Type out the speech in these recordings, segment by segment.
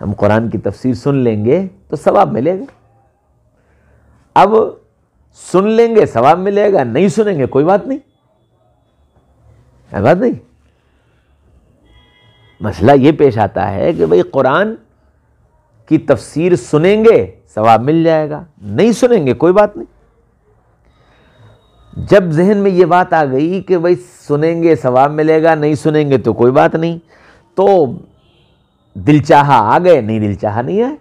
ہم قرآن کی تفسیر سن لیں گے تو ثواب ملے گا. اب سن لیں گے ثواب ملے گا, نہیں سنیں گے کوئی بات نہیں, ہے بات نہیں. مسئلہ یہ پیش آتا ہے کہ بھئی قرآن کی تفسیر سنیں گے ثواب مل جائے گا, نہیں سنیں گے کوئی بات نہیں. جب ذہن میں یہ بات آ گئی کہ بھئی سنیں گے ثواب ملے گا, نہیں سنیں گے تو کوئی بات نہیں, تو دل چاہا آ گئے, نہیں دل چاہا نہیں آئے.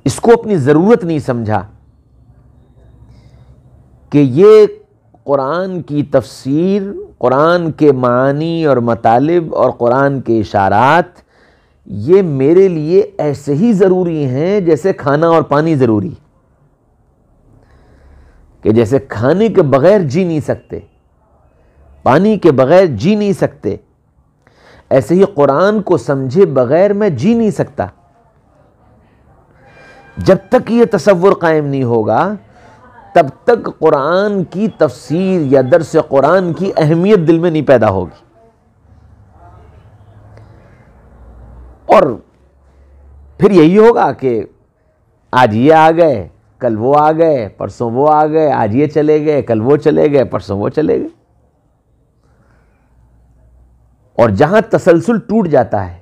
اس کو اپنی ضرورت نہیں سمجھا کہ یہ قرآن کی تفسیر, قرآن کے معانی اور مطالب اور قرآن کے اشارات یہ میرے لیے ایسے ہی ضروری ہیں جیسے کھانا اور پانی ضروری, کہ جیسے کھانے کے بغیر جی نہیں سکتے, پانی کے بغیر جی نہیں سکتے, ایسے ہی قرآن کو سمجھے بغیر میں جی نہیں سکتا. جب تک یہ تصور قائم نہیں ہوگا تب تک قرآن کی تفسیر یا درس قرآن کی اہمیت دل میں نہیں پیدا ہوگی. اور پھر یہی ہوگا کہ آج یہ آ گئے, کل وہ آ گئے, پرسوں وہ آ گئے, آج یہ چلے گئے, کل وہ چلے گئے, پرسوں وہ چلے گئے. اور جہاں تسلسل ٹوٹ جاتا ہے,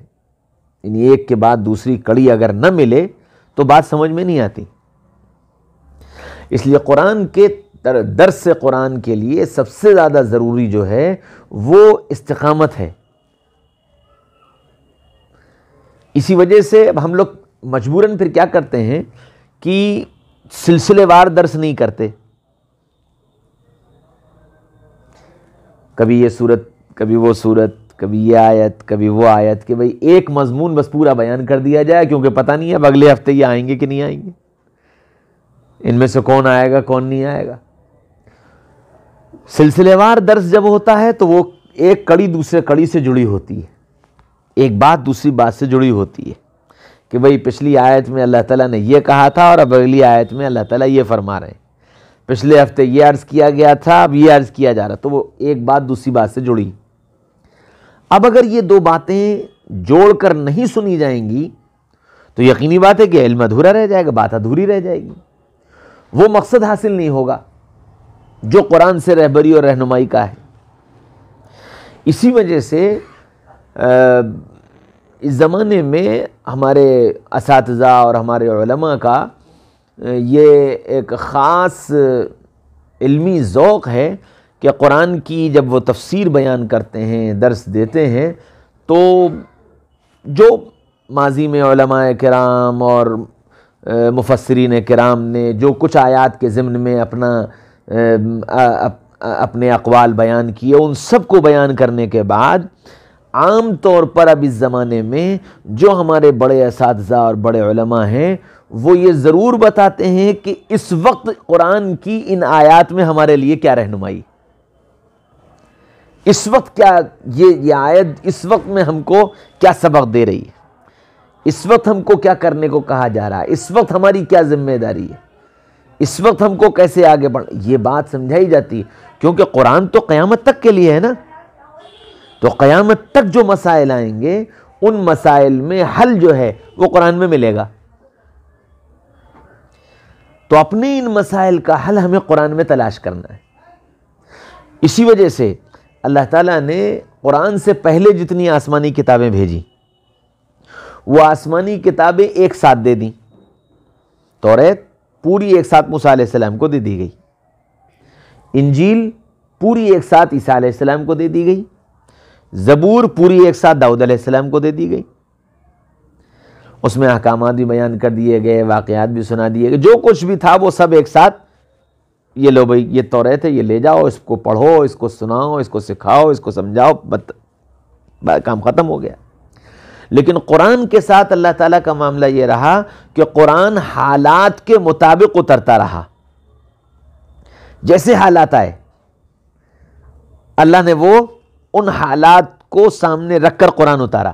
یعنی ایک کے بعد دوسری کڑی اگر نہ ملے تو بات سمجھ میں نہیں آتی. اس لیے قرآن کے درس قرآن کے لیے سب سے زیادہ ضروری جو ہے وہ استقامت ہے. اسی وجہ سے اب ہم لوگ مجبوراً پھر کیا کرتے ہیں کہ سلسلے وار درس نہیں کرتے. کبھی یہ صورت, کبھی وہ صورت, کبھی یہ آیت, کبھی وہ آیت, کہ بھئی ایک مضمون بس پورا بیان کر دیا جائے, کیونکہ پتہ نہیں ہے اب اگلے ہفتے یہ آئیں گے کہ نہیں آئیں گے, ان میں سے کون آئے گا کون نہیں آئے گا. سلسلے وار درس جب ہوتا ہے تو وہ ایک کڑی دوسرے کڑی سے جڑی ہوتی ہے, ایک بات دوسری بات سے جڑی ہوتی ہے, کہ بھئی پچھلی آیت میں اللہ تعالیٰ نے یہ کہا تھا اور اب اگلی آیت میں اللہ تعالیٰ یہ فرما رہے ہیں, پچھلے ہفتے یہ عرض کیا گیا تھا اب یہ عرض کیا جا رہا, تو وہ ایک بات دوسری بات سے جڑی. اب اگر یہ دو باتیں جوڑ کر نہیں سنی جائیں گی تو یقینی بات ہے کہ علم ادھورا رہ جائے گا, بات ادھوری رہ جائے گی, وہ مقصد حاصل نہیں ہوگا جو قرآن سے رہبری اور رہنمائی کا ہے. اسی وجہ سے اس زمانے میں ہمارے اساتذہ اور ہمارے علماء کا یہ ایک خاص علمی ذوق ہے کہ قرآن کی جب وہ تفسیر بیان کرتے ہیں, درس دیتے ہیں, تو جو ماضی میں علماء کرام اور مفسرین کرام نے جو کچھ آیات کے ضمن میں اپنے اقوال بیان کیے, ان سب کو بیان کرنے کے بعد عام طور پر اب اس زمانے میں جو ہمارے بڑے اساتذہ اور بڑے علماء ہیں وہ یہ ضرور بتاتے ہیں کہ اس وقت قرآن کی ان آیات میں ہمارے لیے کیا رہنمائی, اس وقت کیا یہ آیت اس وقت میں ہم کو کیا سبق دے رہی ہے, اس وقت ہم کو کیا کرنے کو کہا جا رہا ہے, اس وقت ہماری کیا ذمہ داری ہے, اس وقت ہم کو کیسے آگے بڑھ, یہ بات سمجھائی جاتی ہے. کیونکہ قرآن تو قیامت تک کے لیے ہے نا, تو قیامت تک جو مسائل آئیں گے ان مسائل میں حل جو ہے وہ قرآن میں ملے گا. تو اپنے ان مسائل کا حل ہمیں قرآن میں تلاش کرنا ہے. اسی وجہ سے اللہ تعالیٰ نے قرآن سے پہلے جتنی آسمانی کتابیں بھیجی وہ آسمانی کتابیں ایک ساتھ دے دیں. توریت پوری ایک ساتھ موسیٰ علیہ السلام کو دے دی گئی, انجیل پوری ایک ساتھ عیسیٰ علیہ السلام کو دے دی گئی, زبور پوری ایک ساتھ داؤد علیہ السلام کو دے دی گئی. اس میں احکامات بھی بیان کر دیے گئے, واقعات بھی سنا دیے گئے, جو کچھ بھی تھا وہ سب ایک ساتھ, یہ لو بھئی یہ توریت ہے, یہ لے جاؤ, اس کو پڑھو, اس کو سناؤ, اس کو سکھاؤ, اس کو سمجھاؤ, کام ختم ہو گیا. لیکن قرآن کے ساتھ اللہ تعالیٰ کا معاملہ یہ رہا کہ قرآن حالات کے مطابق اترتا رہا. جیسے حالات آئے اللہ نے وہ ان حالات کو سامنے رکھ کر قرآن اتارا,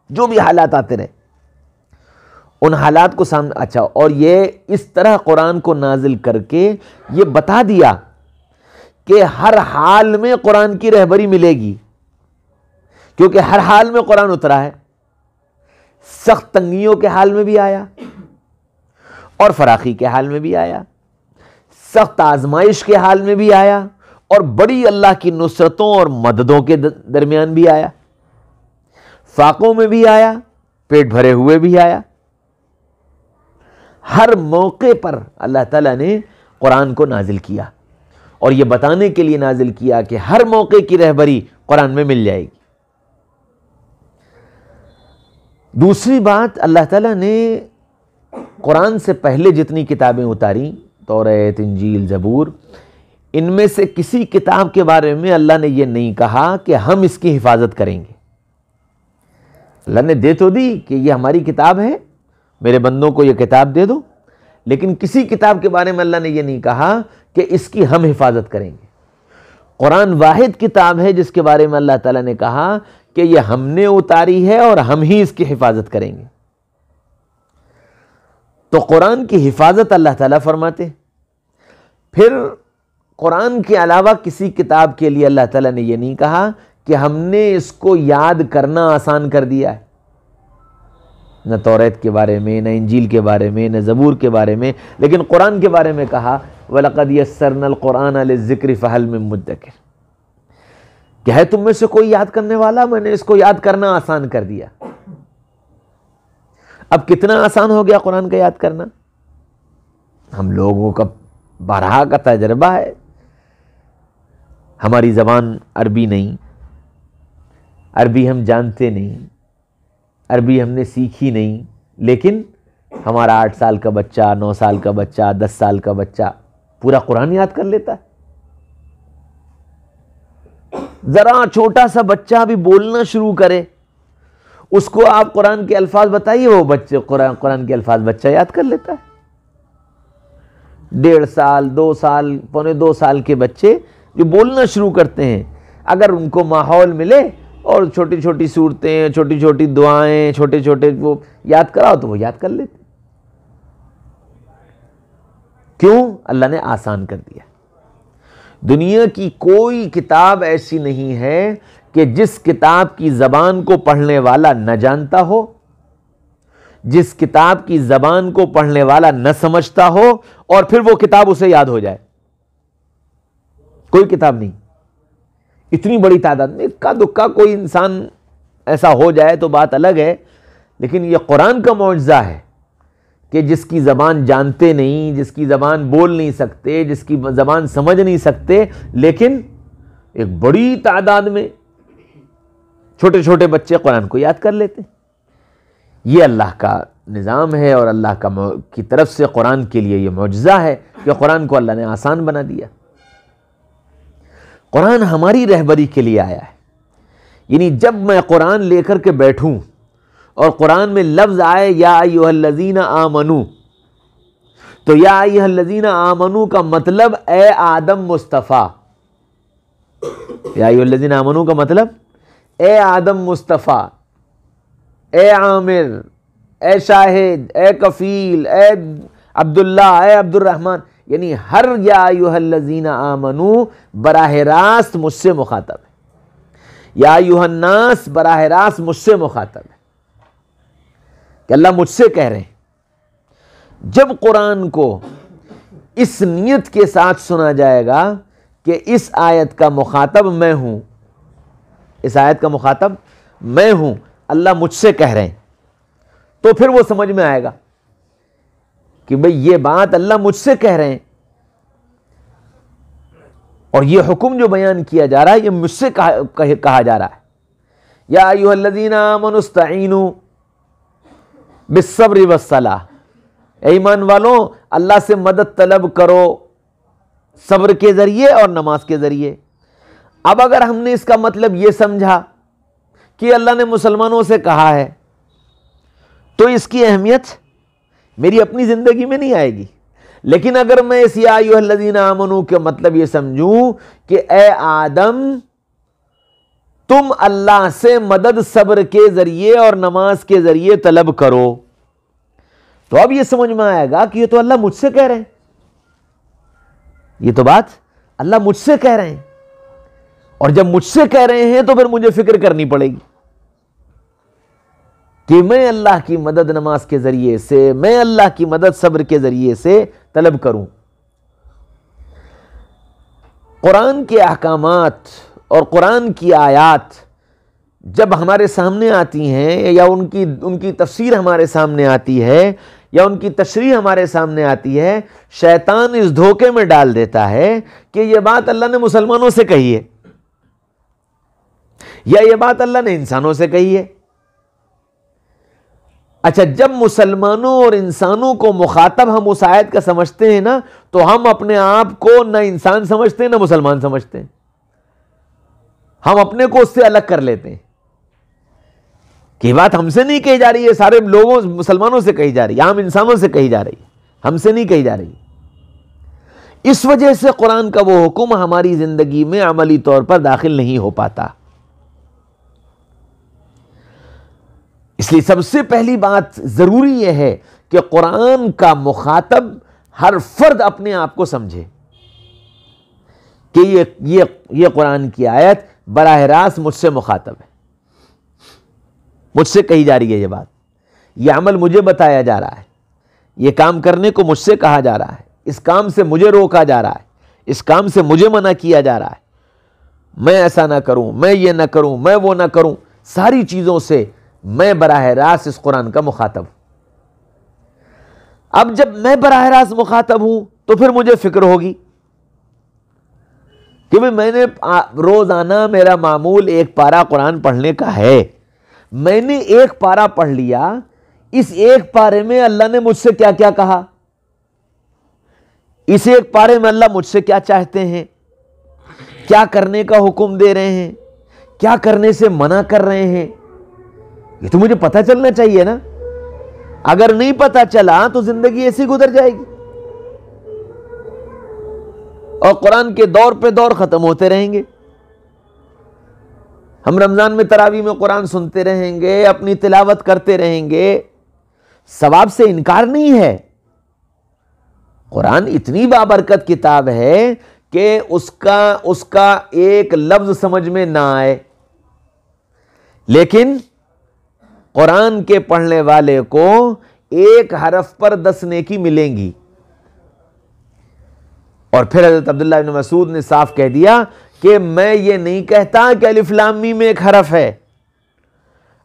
جو بھی حالات آتے رہے ان حالات کو سامنے. اچھا, اور یہ اس طرح قرآن کو نازل کر کے یہ بتا دیا کہ ہر حال میں قرآن کی رہبری ملے گی, کیونکہ ہر حال میں قرآن اترا ہے، سخت تنگیوں کے حال میں بھی آیا اور فراخی کے حال میں بھی آیا، سخت آزمائش کے حال میں بھی آیا اور بڑی اللہ کی نصرتوں اور مددوں کے درمیان بھی آیا، فاقوں میں بھی آیا، پیٹ بھرے ہوئے بھی آیا۔ ہر موقع پر اللہ تعالیٰ نے قرآن کو نازل کیا اور یہ بتانے کے لیے نازل کیا کہ ہر موقع کی رہبری قرآن میں مل جائے گی۔ دوسری بات، اللہ تعالیٰ نے قرآن سے پہلے جتنی کتابیں اتاری، توریت، انجیل، زبور، ان میں سے کسی کتاب کے بارے میں اللہ نے یہ نہیں کہا کہ ہم اس کی حفاظت کریں گے۔ اللہ نے دے تو دی کہ یہ ہماری کتاب ہے، میرے بندوں کو یہ کتاب دے دو، لیکن کسی کتاب کے بارے میں اللہ نے یہ نہیں کہا کہ اس کی ہم حفاظت کریں گے۔ قرآن واحد کتاب ہے جس کے بارے میں اللہ تعالیٰ نے کہا کہ یہ ہم نے اتاری ہے اور ہم ہی اس کی حفاظت کریں گے۔ تو قرآن کی حفاظت اللہ تعالیٰ فرماتے۔ پھر قرآن کے علاوہ کسی کتاب کے لیے اللہ تعالیٰ نے یہ نہیں کہا کہ ہم نے اس کو یاد کرنا آسان کر دیا ہے، نہ توریت کے بارے میں، نہ انجیل کے بارے میں، نہ زبور کے بارے میں، لیکن قرآن کے بارے میں کہا وَلَقَدْ يَسَّرْنَا الْقُرْآنَ لِلذِّكْرِ فَهَلْ مِن مُدَّكِرٍ، کہ ہے تم میں سے کوئی یاد کرنے والا؟ میں نے اس کو یاد کرنا آسان کر دیا۔ اب کتنا آسان ہو گیا قرآن کا یاد کرنا؟ ہم لوگوں کا بارہا کا تجربہ ہے، ہماری زبان عربی نہیں، عربی ہم جانتے نہیں، عربی ہم نے سیکھی نہیں، لیکن ہمارا 8 سال کا بچہ، 9 سال کا بچہ، 10 سال کا بچہ پورا قرآن یاد کر لیتا ہے۔ ذرا چھوٹا سا بچہ بھی بولنا شروع کرے، اس کو آپ قرآن کے الفاظ بتائیے، وہ بچے قرآن کے الفاظ بچہ یاد کر لیتا ہے۔ 1.5 سال، 2 سال، پونے 2 سال کے بچے جو بولنا شروع کرتے ہیں، اگر ان کو ماحول ملے اور چھوٹی چھوٹی صورتیں، چھوٹی چھوٹی دعائیں، چھوٹے چھوٹے وہ یاد کراؤ تو وہ یاد کر لیتے۔ کیوں؟ اللہ نے آسان کر دیا۔ دنیا کی کوئی کتاب ایسی نہیں ہے کہ جس کتاب کی زبان کو پڑھنے والا نہ جانتا ہو، جس کتاب کی زبان کو پڑھنے والا نہ سمجھتا ہو اور پھر وہ کتاب اسے یاد ہو جائے۔ کوئی کتاب نہیں۔ اتنی بڑی تعداد میں اکا دکا کوئی انسان ایسا ہو جائے تو بات الگ ہے، لیکن یہ قرآن کا معجزہ ہے کہ جس کی زبان جانتے نہیں، جس کی زبان بول نہیں سکتے، جس کی زبان سمجھ نہیں سکتے، لیکن ایک بڑی تعداد میں چھوٹے چھوٹے بچے قرآن کو یاد کر لیتے۔ یہ اللہ کا نظام ہے اور اللہ کی طرف سے قرآن کے لیے یہ معجزہ ہے کہ قرآن کو اللہ نے آسان بنا دیا۔ قرآن ہماری رہبری کے لیے آیا ہے، یعنی جب میں قرآن لے کر کے بیٹھوں اور قرآن میں لفظ آئے یا ایھا الذین آمنو، تو یا ایھا الذین آمنو کا مطلب اے آدم مصطفیٰ، یا ایھا الذین آمنو کا مطلب اے آدم مصطفیٰ، اے عامر، اے شاہد، اے کفیل، اے عبداللہ، اے عبد الرحمن، یعنی ہر یا ایھا الذین آمنو براہ راست مجھ سے مخاطب ہے، یا ایھا الناس براہ راست مجھ سے مخاطب ہے، کہ اللہ مجھ سے کہہ رہے ہیں۔ جب قرآن کو اس نیت کے ساتھ سنا جائے گا کہ اس آیت کا مخاطب میں ہوں، اس آیت کا مخاطب میں ہوں، اللہ مجھ سے کہہ رہے ہیں، تو پھر وہ سمجھ میں آئے گا کہ بھئی یہ بات اللہ مجھ سے کہہ رہے ہیں، اور یہ حکم جو بیان کیا جا رہا ہے یہ مجھ سے کہا جا رہا ہے۔ یا ایھا الذین آمنوا استعینوا بالصبر والصلاۃ، اے ایمان والوں اللہ سے مدد طلب کرو صبر کے ذریعے اور نماز کے ذریعے۔ اب اگر ہم نے اس کا مطلب یہ سمجھا کہ اللہ نے مسلمانوں سے کہا ہے، تو اس کی اہمیت میری اپنی زندگی میں نہیں آئے گی، لیکن اگر میں اس یا ایھا الذین آمنو کے مطلب یہ سمجھوں کہ اے آدم تم اللہ سے مدد صبر کے ذریعے اور نماز کے ذریعے طلب کرو، تو اب یہ سمجھ میں آئے گا کہ یہ تو اللہ مجھ سے کہہ رہے ہیں، یہ تو بات اللہ مجھ سے کہہ رہے ہیں، اور جب مجھ سے کہہ رہے ہیں تو پھر مجھے فکر کرنی پڑے گی کہ میں اللہ کی مدد نماز کے ذریعے سے، میں اللہ کی مدد صبر کے ذریعے سے طلب کروں۔ قرآن کے احکامات اور قرآن کی آیات جب ہمارے سامنے آتی ہیں یا ان کی تفسیر ہمارے سامنے آتی ہے یا ان کی تشریح ہمارے سامنے آتی ہے، شیطان اس دھوکے میں ڈال دیتا ہے کہ یہ بات اللہ نے مسلمانوں سے کہی ہے یا یہ بات اللہ نے انسانوں سے کہی ہے۔ اچھا، جب مسلمانوں اور انسانوں کو مخاطب ہم اس آیت کا سمجھتے ہیں نا، تو ہم اپنے آپ کو نہ انسان سمجھتے ہیں نہ مسلمان سمجھتے ہیں، ہم اپنے کو اس سے الگ کر لیتے ہیں کہ یہ بات ہم سے نہیں کہی جا رہی ہے، سارے لوگوں مسلمانوں سے کہی جا رہی ہے، عام انسانوں سے کہی جا رہی ہے، ہم سے نہیں کہی جا رہی۔ اس وجہ سے قرآن کا وہ حکم ہماری زندگی میں عملی طور پر داخل نہیں ہو پاتا۔ اس لیے سب سے پہلی بات ضروری یہ ہے کہ قرآن کا مخاطب ہر فرد اپنے آپ کو سمجھے کہ یہ قرآن کی آیت براہ راست مجھ سے مخاطب ہے، مجھ سے کہی جا رہی ہے، یہ بات، یہ عمل مجھے بتایا جا رہا ہے، یہ کام کرنے کو مجھ سے کہا جا رہا ہے، اس کام سے مجھے روکا جا رہا ہے، اس کام سے مجھے منع کیا جا رہا ہے، میں ایسا نہ کروں، میں یہ نہ کروں، میں وہ نہ کروں، ساری چیزوں سے میں براہ راست اس قرآن کا مخاطب ہوں۔ اب جب میں براہ راست مخاطب ہوں تو پھر مجھے فکر ہوگی کہ میں نے روزانہ میرا معمول ایک پارہ قرآن پڑھنے کا ہے، میں نے ایک پارہ پڑھ لیا، اس ایک پارے میں اللہ نے مجھ سے کیا کیا کہا، اس ایک پارے میں اللہ مجھ سے کیا چاہتے ہیں، کیا کرنے کا حکم دے رہے ہیں، کیا کرنے سے منع کر رہے ہیں، یہ تو مجھے پتہ چلنا چاہیے نا۔ اگر نہیں پتہ چلا تو زندگی ایسی گزر جائے گی اور قرآن کے دور پہ دور ختم ہوتے رہیں گے۔ ہم رمضان میں تراویح میں قرآن سنتے رہیں گے، اپنی تلاوت کرتے رہیں گے، ثواب سے انکار نہیں ہے۔ قرآن اتنی بابرکت کتاب ہے کہ اس کا ایک لفظ سمجھ میں نہ آئے، لیکن قرآن کے پڑھنے والے کو ایک حرف پر 10 نیکی ملیں گی۔ اور پھر حضرت عبداللہ بن مسعود نے صاف کہہ دیا کہ میں یہ نہیں کہتا کہ الف لام میم ایک حرف ہے،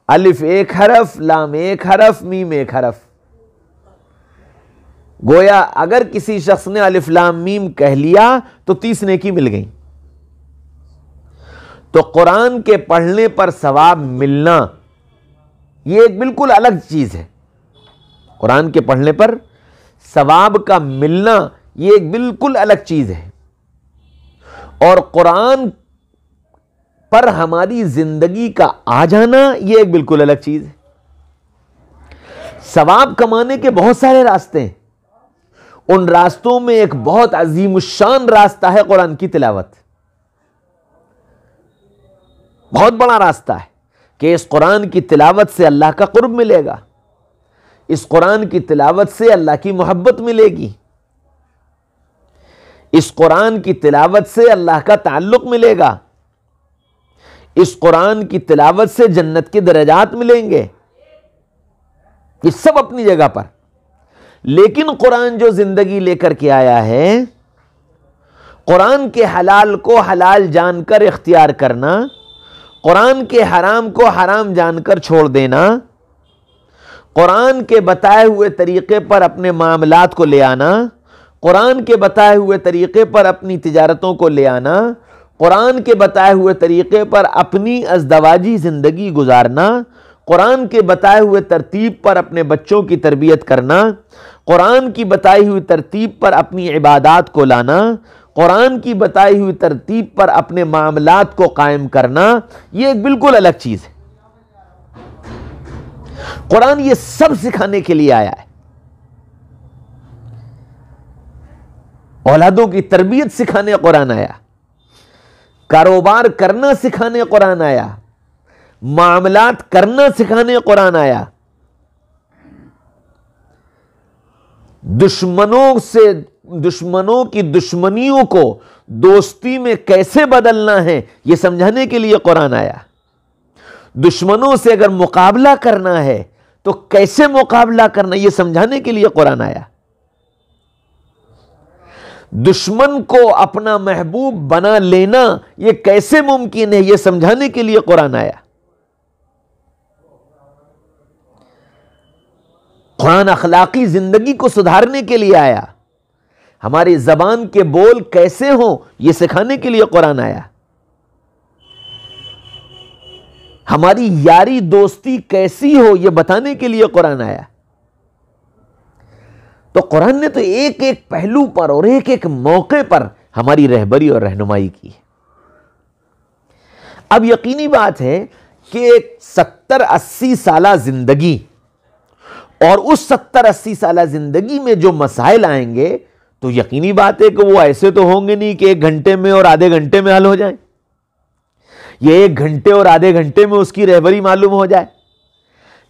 الف ایک حرف، لام ایک حرف، میم ایک حرف۔ گویا اگر کسی شخص نے الف لام میم کہہ لیا تو 30 نیکی مل گئی۔ تو قرآن کے پڑھنے پر ثواب ملنا یہ ایک بالکل الگ چیز ہے، قرآن کے پڑھنے پر ثواب کا ملنا یہ ایک بالکل الگ چیز ہے، اور قرآن پر ہماری زندگی کا آ جانا یہ ایک بالکل الگ چیز ہے۔ ثواب کمانے کے بہت سارے راستے ہیں، ان راستوں میں ایک بہت عظیم الشان راستہ ہے قرآن کی تلاوت، بہت بڑا راستہ ہے کہ اس قرآن کی تلاوت سے اللہ کا قرب ملے گا، اس قرآن کی تلاوت سے اللہ کی محبت ملے گی، اس قرآن کی تلاوت سے اللہ کا تعلق ملے گا، اس قرآن کی تلاوت سے جنت کے درجات ملیں گے، یہ سب اپنی جگہ پر۔ لیکن قرآن جو زندگی لے کر کے آیا ہے، قرآن کے حلال کو حلال جان کر اختیار کرنا، قرآن کے حرام کو حرام جان کر چھوڑ دینا، قرآن کے بتائے ہوئے طریقے پر اپنے معاملات کو لے آنا، قرآن کے بتائے ہوئے طریقے پر اپنی تجارتوں کو لے آنا، قرآن کے بتائے ہوئے طریقے پر اپنی ازدواجی زندگی گزارنا، قرآن کے بتائے ہوئے ترتیب پر اپنے بچوں کی تربیت کرنا، قرآن کی بتائی ہوئی ترتیب پر اپنی عبادات کو لانا، قرآن کی بتائی ہوئی ترتیب پر اپنے معاملات کو قائم کرنا، یہ ایک بالکل الگ چیز ہے۔ قرآن یہ سب سکھانے کے لیے آیا ہے، اولادوں کی تربیت سکھانے قرآن آیا، کاروبار کرنا سکھانے قرآن آیا، معاملات کرنا سکھانے قرآن آیا، دشمنوں کی دشمنیوں کو دوستی میں کیسے بدلنا ہے یہ سمجھانے کے لیے قرآن آیا. دشمنوں سے اگر مقابلہ کرنا ہے تو کیسے مقابلہ کرنا یہ سمجھانے کے لیے قرآن آیا. دشمن کو اپنا محبوب بنا لینا یہ کیسے ممکن ہے یہ سمجھانے کے لیے قرآن آیا. قرآن اخلاقی زندگی کو سدھارنے کے لیے آیا. ہماری زبان کے بول کیسے ہوں یہ سکھانے کے لیے قرآن آیا. ہماری یاری دوستی کیسی ہو یہ بتانے کے لیے قرآن آیا. تو قرآن نے تو ایک ایک پہلو پر اور ایک ایک موقع پر ہماری رہبری اور رہنمائی کی. اب یقینی بات ہے کہ 70-80 سالہ زندگی اور اس 70-80 سالہ زندگی میں جو مسائل آئیں گے تو یقینی بات ہے کہ وہ ایسے تو ہوں گے نہیں کہ 1 گھنٹے میں اور آدھے گھنٹے میں حل ہو جائیں. یہ 1 گھنٹے اور آدھے گھنٹے میں اس کی رہبری معلوم ہو جائے.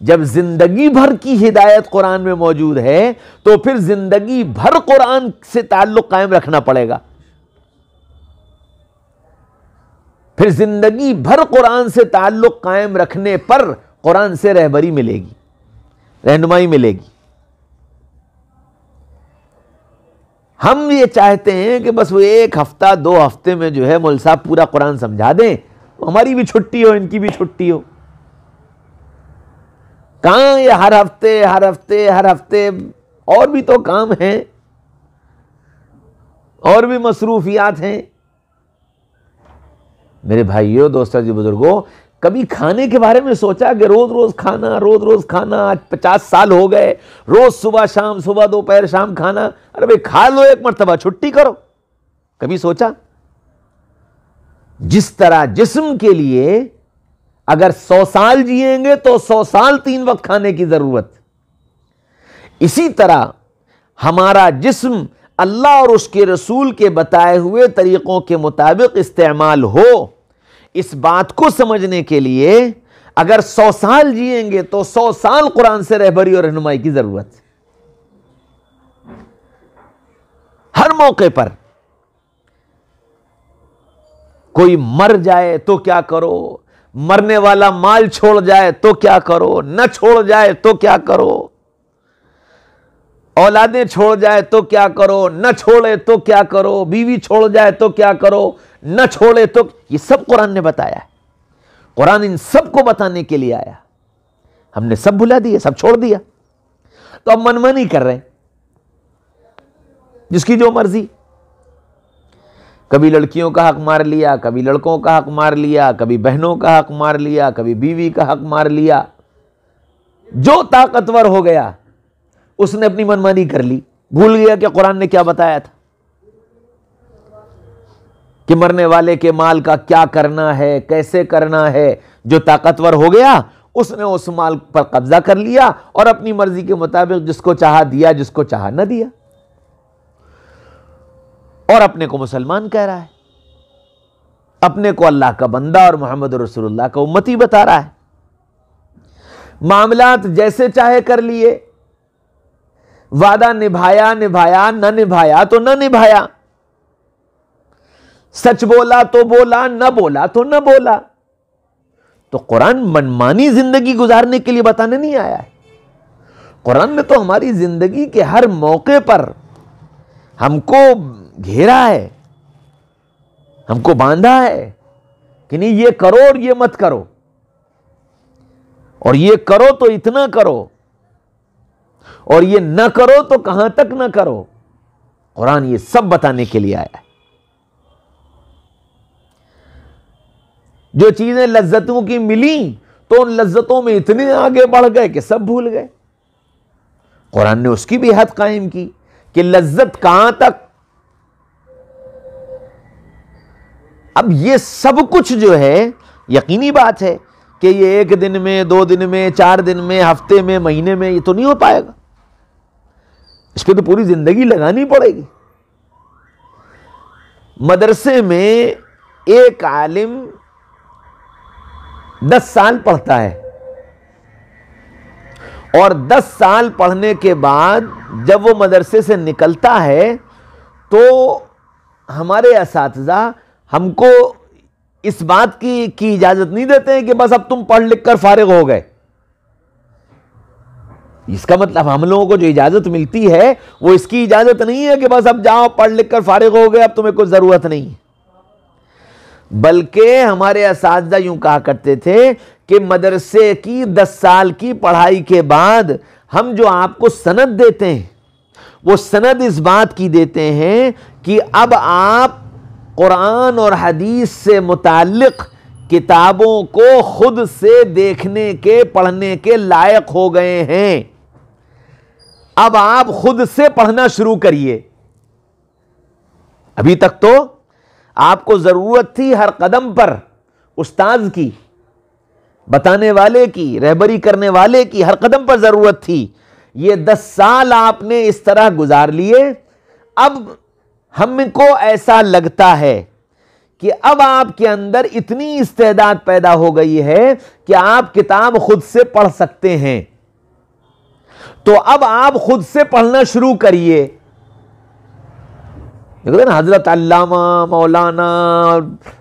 جب زندگی بھر کی ہدایت قرآن میں موجود ہے تو پھر زندگی بھر قرآن سے تعلق قائم رکھنا پڑے گا. پھر زندگی بھر قرآن سے تعلق قائم رکھنے پر قرآن سے رہبری ملے گی, رہنمائی ملے گی. ہم یہ چاہتے ہیں کہ بس وہ 1 ہفتہ 2 ہفتے میں جو ہے مول صاحب پورا قرآن سمجھا دیں, ہماری بھی چھٹی ہو ان کی بھی چھٹی ہو. کہاں یہ ہر ہفتے اور بھی تو کام ہیں اور بھی مصروفیات ہیں. میرے بھائیوں دوستوں جی بزرگوں, کبھی کھانے کے بارے میں سوچا کہ روز روز کھانا آج 50 سال ہو گئے, روز صبح شام صبح دوپہر شام کھانا. ارے بھائی کھا لو 1 مرتبہ, چھٹی کرو. کبھی سوچا؟ جس طرح جسم کے لیے اگر 100 سال جیئیں گے تو 100 سال 3 وقت کھانے کی ضرورت, اسی طرح ہمارا جسم اللہ اور اس کے رسول کے بتائے ہوئے طریقوں کے مطابق استعمال ہو, اس بات کو سمجھنے کے لیے اگر 100 سال جیئیں گے تو 100 سال قرآن سے رہبری اور رہنمائی کی ضرورت. ہر موقع پر کوئی مر جائے تو کیا کرو, مرنے والا مال چھوڑ جائے تو کیا کرو, نہ چھوڑ جائے تو کیا کرو, اولادیں چھوڑ جائے تو کیا کرو, نہ چھوڑے تو کیا کرو, بیوی چھوڑ جائے تو کیا کرو, نہ چھوڑے تو, یہ سب قرآن نے بتایا ہے. قرآن ان سب کو بتانے کے لیے آیا. ہم نے سب بھلا دیا, سب چھوڑ دیا, تو اب منمانی کر رہے ہیں جس کی جو مرضی. کبھی لڑکیوں کا حق مار لیا, کبھی لڑکوں کا حق مار لیا, کبھی بہنوں کا حق مار لیا, کبھی بیوی کا حق مار لیا. جو طاقتور ہو گیا اس نے اپنی منمانی کر لی, بھول گیا کہ قرآن نے کیا بتایا تھا کہ مرنے والے کے مال کا کیا کرنا ہے, کیسے کرنا ہے. جو طاقتور ہو گیا اس نے اس مال پر قبضہ کر لیا اور اپنی مرضی کے مطابق جس کو چاہا دیا, جس کو چاہا نہ دیا, اور اپنے کو مسلمان کہہ رہا ہے, اپنے کو اللہ کا بندہ اور محمد رسول اللہ کا امتی بتا رہا ہے. معاملات جیسے چاہے کر لیے, وعدہ نبھایا نہ نبھایا تو نہ نبھایا, سچ بولا تو بولا, نہ بولا تو نہ بولا. تو قرآن منمانی زندگی گزارنے کے لیے بتانے نہیں آیا ہے. قرآن نے تو ہماری زندگی کے ہر موقع پر ہم کو گھیرا ہے, ہم کو باندھا ہے کہ نہیں یہ کرو اور یہ مت کرو, اور یہ کرو تو اتنا کرو, اور یہ نہ کرو تو کہاں تک نہ کرو. قرآن یہ سب بتانے کے لیے آیا ہے. جو چیزیں لذتوں کی ملیں تو ان لذتوں میں اتنے آگے بڑھ گئے کہ سب بھول گئے. قرآن نے اس کی بھی حد قائم کی کہ لذت کہاں تک. اب یہ سب کچھ جو ہے یقینی بات ہے کہ یہ 1 دن میں, 2 دن میں, 4 دن میں, ہفتے میں, مہینے میں یہ تو نہیں ہو پائے گا. اس پہ تو پوری زندگی لگانی پڑے گی. مدرسے میں ایک عالم 10 سال پڑھتا ہے اور 10 سال پڑھنے کے بعد جب وہ مدرسے سے نکلتا ہے تو ہمارے اساتذہ ہم کو اس بات کی اجازت نہیں دیتے ہیں کہ بس اب تم پڑھ لکھ کر فارغ ہو گئے. اس کا مطلب ہم لوگوں کو جو اجازت ملتی ہے وہ اس کی اجازت نہیں ہے کہ بس اب جاؤ پڑھ لکھ کر فارغ ہو گئے اب تمہیں کوئی ضرورت نہیں. بلکہ ہمارے اساتذہ یوں کہا کرتے تھے کہ مدرسے کی 10 سال کی پڑھائی کے بعد ہم جو آپ کو سند دیتے ہیں وہ سند اس بات کی دیتے ہیں کہ اب آپ قرآن اور حدیث سے متعلق کتابوں کو خود سے دیکھنے کے پڑھنے کے لائق ہو گئے ہیں. اب آپ خود سے پڑھنا شروع کریے. ابھی تک تو آپ کو ضرورت تھی ہر قدم پر استاذ کی، بتانے والے کی، رہبری کرنے والے کی، ہر قدم پر ضرورت تھی. یہ 10 سال آپ نے اس طرح گزار لیے. اب ہم کو ایسا لگتا ہے کہ اب آپ کے اندر اتنی استعداد پیدا ہو گئی ہے کہ آپ کتاب خود سے پڑھ سکتے ہیں، تو اب آپ خود سے پڑھنا شروع کریے. حضرت علامہ مولانا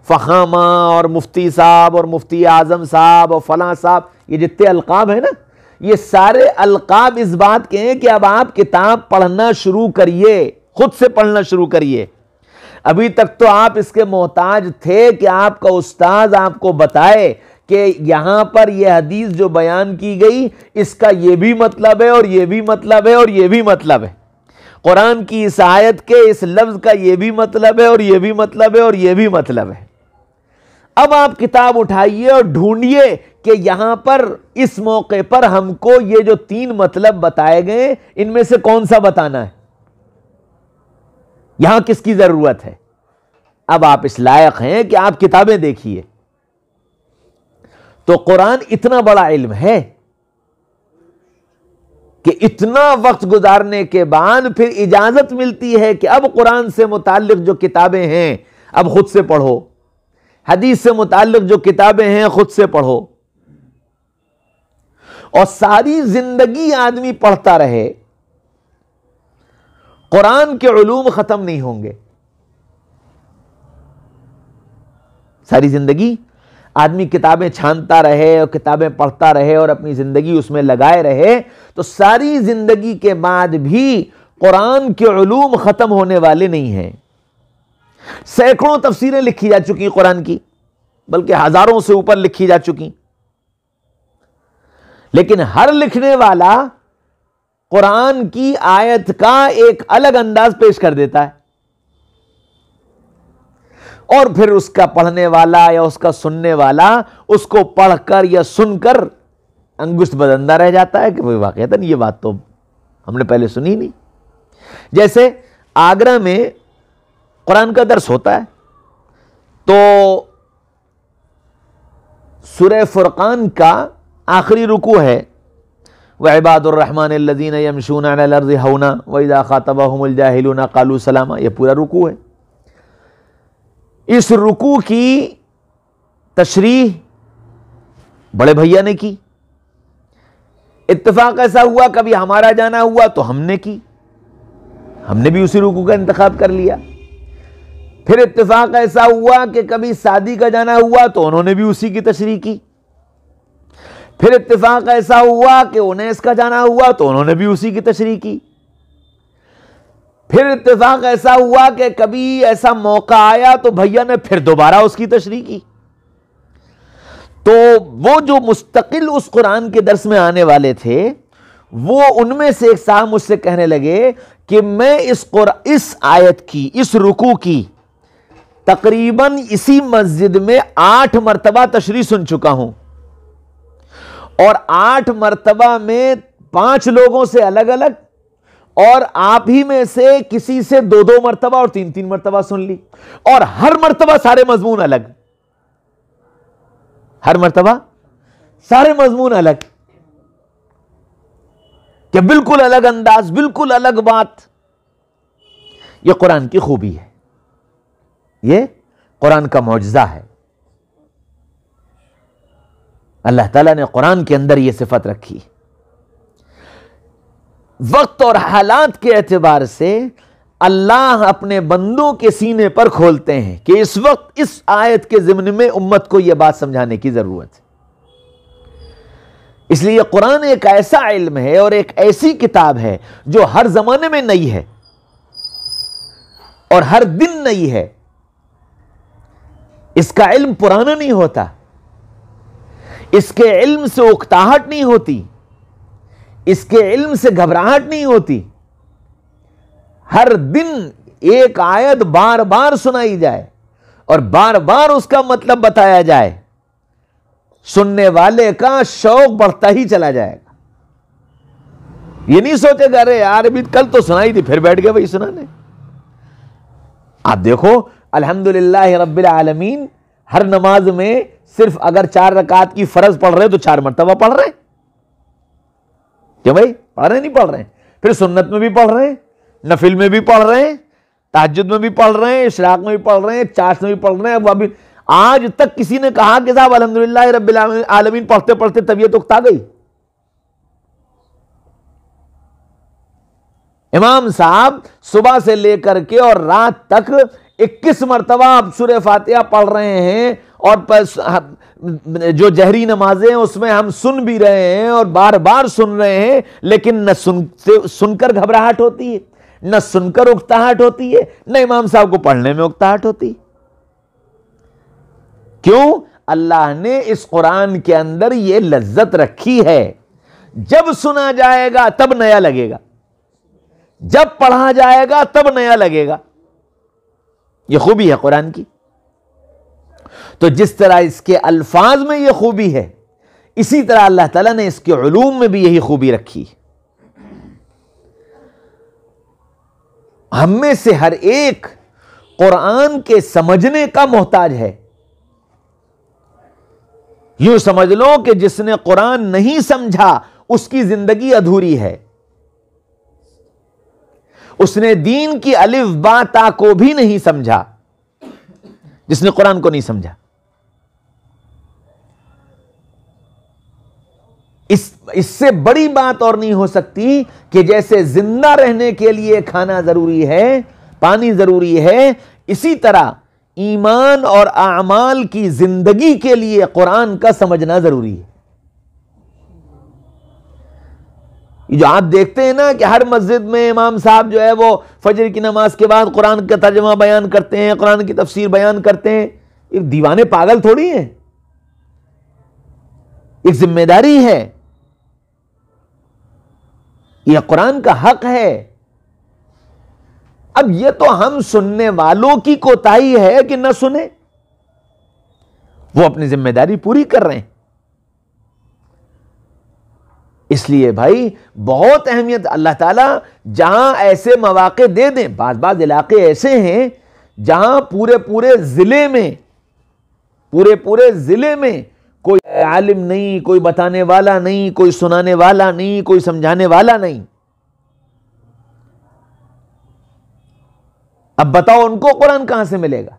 فخامہ اور مفتی صاحب اور مفتی اعظم صاحب اور فلاں صاحب، یہ جتنے القاب ہیں نا، یہ سارے القاب اس بات کے ہیں کہ اب آپ کتاب پڑھنا شروع کریے، خود سے پڑھنا شروع کریے. ابھی تک تو آپ اس کے محتاج تھے کہ آپ کا استاذ آپ کو بتائے کہ یہاں پر یہ حدیث جو بیان کی گئی اس کا یہ بھی مطلب ہے اور یہ بھی مطلب ہے اور یہ بھی مطلب ہے، قرآن کی اس آیت کے اس لفظ کا یہ بھی مطلب ہے اور یہ بھی مطلب ہے اور یہ بھی مطلب ہے. اب آپ کتاب اٹھائیے اور ڈھونڈیے کہ یہاں پر اس موقع پر ہم کو یہ جو 3 مطلب بتائے گئے ان میں سے کون سا بتانا ہے، یہاں کس کی ضرورت ہے. اب آپ اس لائق ہیں کہ آپ کتابیں دیکھیے. تو قرآن اتنا بڑا علم ہے کہ اتنا وقت گزارنے کے بعد پھر اجازت ملتی ہے کہ اب قرآن سے متعلق جو کتابیں ہیں اب خود سے پڑھو، حدیث سے متعلق جو کتابیں ہیں خود سے پڑھو. اور ساری زندگی آدمی پڑھتا رہے قرآن کے علوم ختم نہیں ہوں گے. ساری زندگی آدمی کتابیں چھانتا رہے اور کتابیں پڑھتا رہے اور اپنی زندگی اس میں لگائے رہے تو ساری زندگی کے بعد بھی قرآن کے علوم ختم ہونے والے نہیں ہیں. سینکڑوں تفسیریں لکھی جا چکی قرآن کی، بلکہ ہزاروں سے اوپر لکھی جا چکی، لیکن ہر لکھنے والا قرآن کی آیت کا ایک الگ انداز پیش کر دیتا ہے، اور پھر اس کا پڑھنے والا یا اس کا سننے والا اس کو پڑھ کر یا سن کر انگشت بدندہ رہ جاتا ہے کہ وہ واقعتاً یہ بات تو ہم نے پہلے سنی نہیں. جیسے آگرہ میں قرآن کا درس ہوتا ہے تو سورہ فرقان کا آخری رکوع ہے وَعِبَادُ الرَّحْمَنِ الَّذِينَ يَمْشُونَ عَلَى الْأَرْضِ هَوْنًا وَإِذَا خَاطَبَهُمُ الْجَاهِلُونَ قَالُوا سَلَامًا. یہ پورا رکوع ہے. اس رکوع کی تشریح بڑے بھیا نے کی. اتفاق ایسا ہوا کبھی ہمارا جانا ہوا تو ہم نے کی، ہم نے بھی اسی رکوع کا انتخاب کر لیا. پھر اتفاق ایسا ہوا کہ کبھی سعدی کا جانا ہوا تو انہوں نے بھی اسی کی تشریح کی. پھر اتفاق ایسا ہوا کہ انیس کا جانا ہوا تو انہوں نے بھی اسی کی تشریح کی. پھر اتفاق ایسا ہوا کہ کبھی ایسا موقع آیا تو بھیا نے پھر دوبارہ اس کی تشریح کی. تو وہ جو مستقل اس قرآن کے درس میں آنے والے تھے وہ ان میں سے ایک صاحب مجھ سے کہنے لگے کہ میں اس آیت کی، اس رکوع کی تقریباً اسی مسجد میں 8 مرتبہ تشریح سن چکا ہوں، اور 8 مرتبہ میں 5 لوگوں سے الگ الگ، اور آپ ہی میں سے کسی سے 2 مرتبہ اور 3 مرتبہ سن لی، اور ہر مرتبہ سارے مضمون الگ، ہر مرتبہ سارے مضمون الگ، کہ بالکل الگ انداز، بالکل الگ بات. یہ قرآن کی خوبی ہے، یہ قرآن کا معجزہ ہے. اللہ تعالیٰ نے قرآن کے اندر یہ صفت رکھی. وقت اور حالات کے اعتبار سے اللہ اپنے بندوں کے سینے پر کھولتے ہیں کہ اس وقت اس آیت کے ضمن میں امت کو یہ بات سمجھانے کی ضرورت ہے. اس لیے قرآن ایک ایسا علم ہے اور ایک ایسی کتاب ہے جو ہر زمانے میں نئی ہے اور ہر دن نئی ہے. اس کا علم پرانا نہیں ہوتا، اس کے علم سے اکتاہٹ نہیں ہوتی، اس کے علم سے گھبراہٹ نہیں ہوتی. ہر دن ایک آیت بار بار سنائی جائے اور بار بار اس کا مطلب بتایا جائے، سننے والے کا شوق بڑھتا ہی چلا جائے گا. یہ نہیں سوچے گا ارے یار ابھی کل تو سنائی تھی پھر بیٹھ گئے وہی سنانے. آپ دیکھو الحمدللہ رب العالمین ہر نماز میں صرف اگر 4 رکعت کی فرض پڑھ رہے تو 4 مرتبہ پڑھ رہے ہیں. کیا بھائی پڑھ رہے نہیں پڑھ رہے ہیں؟ پھر سنت میں بھی پڑھ رہے ہیں، نفل میں بھی پڑھ رہے ہیں، تہجد میں بھی پڑھ رہے ہیں، اشراق میں بھی پڑھ رہے ہیں، چاشت میں بھی پڑھ رہے ہیں. وہ ابھی آج تک کسی نے کہا کہ صاحب الحمدللہ رب العالمین پڑھتے پڑھتے طبیعت اکتا گئی؟ امام صاحب صبح سے لے کر کے اور رات تک 21 مرتبہ آپ سورہ فاتحہ پڑھ رہے ہیں اور جو جہری نمازیں اس میں ہم سن بھی رہے ہیں اور بار بار سن رہے ہیں، لیکن نہ سن کر گھبراہٹ ہوتی ہے، نہ سن کر اکتاہٹ ہوتی ہے، نہ امام صاحب کو پڑھنے میں اکتاہٹ ہوتی. کیوں؟ اللہ نے اس قرآن کے اندر یہ لذت رکھی ہے، جب سنا جائے گا تب نیا لگے گا، جب پڑھا جائے گا تب نیا لگے گا. یہ خوبی ہے قرآن کی. تو جس طرح اس کے الفاظ میں یہ خوبی ہے، اسی طرح اللہ تعالیٰ نے اس کے علوم میں بھی یہی خوبی رکھی. ہم میں سے ہر ایک قرآن کے سمجھنے کا محتاج ہے. یوں سمجھ لو کہ جس نے قرآن نہیں سمجھا اس کی زندگی ادھوری ہے. اس نے دین کی الف با تا کو بھی نہیں سمجھا، جس نے قرآن کو نہیں سمجھا. اس سے بڑی بات اور نہیں ہو سکتی کہ جیسے زندہ رہنے کے لیے کھانا ضروری ہے، پانی ضروری ہے، اسی طرح ایمان اور اعمال کی زندگی کے لیے قرآن کا سمجھنا ضروری ہے. جو آپ دیکھتے ہیں نا کہ ہر مسجد میں امام صاحب جو ہے وہ فجر کی نماز کے بعد قرآن کا ترجمہ بیان کرتے ہیں، قرآن کی تفسیر بیان کرتے ہیں. یہ دیوانے پاگل تھوڑی ہیں، ایک ذمہ داری ہے، یہ قرآن کا حق ہے. اب یہ تو ہم سننے والوں کی کوتاہی ہے کہ نہ سنیں، وہ اپنی ذمہ داری پوری کر رہے ہیں. اس لیے بھائی بہت اہمیت اللہ تعالیٰ جہاں ایسے مواقع دے دیں. بعض علاقے ایسے ہیں جہاں پورے ضلع میں کوئی عالم نہیں، کوئی بتانے والا نہیں، کوئی سنانے والا نہیں، کوئی سمجھانے والا نہیں. اب بتاؤ ان کو قرآن کہاں سے ملے گا؟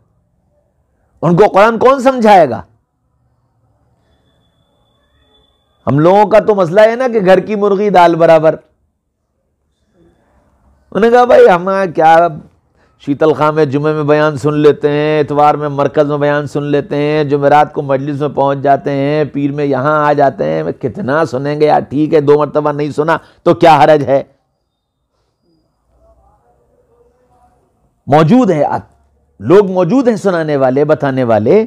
ان کو قرآن کون سمجھائے گا؟ ہم لوگوں کا تو مسئلہ ہے نا کہ گھر کی مرغی دال برابر. انہوں نے کہا بھائی ہم کیا شیتل خان میں جمعے میں بیان سن لیتے ہیں، اتوار میں مرکز میں بیان سن لیتے ہیں، جمعرات کو مجلس میں پہنچ جاتے ہیں، پیر میں یہاں آ جاتے ہیں، کتنا سنیں گے یار؟ ٹھیک ہے 2 مرتبہ نہیں سنا تو کیا حرج ہے؟ موجود ہے، لوگ موجود ہیں، سنانے والے بتانے والے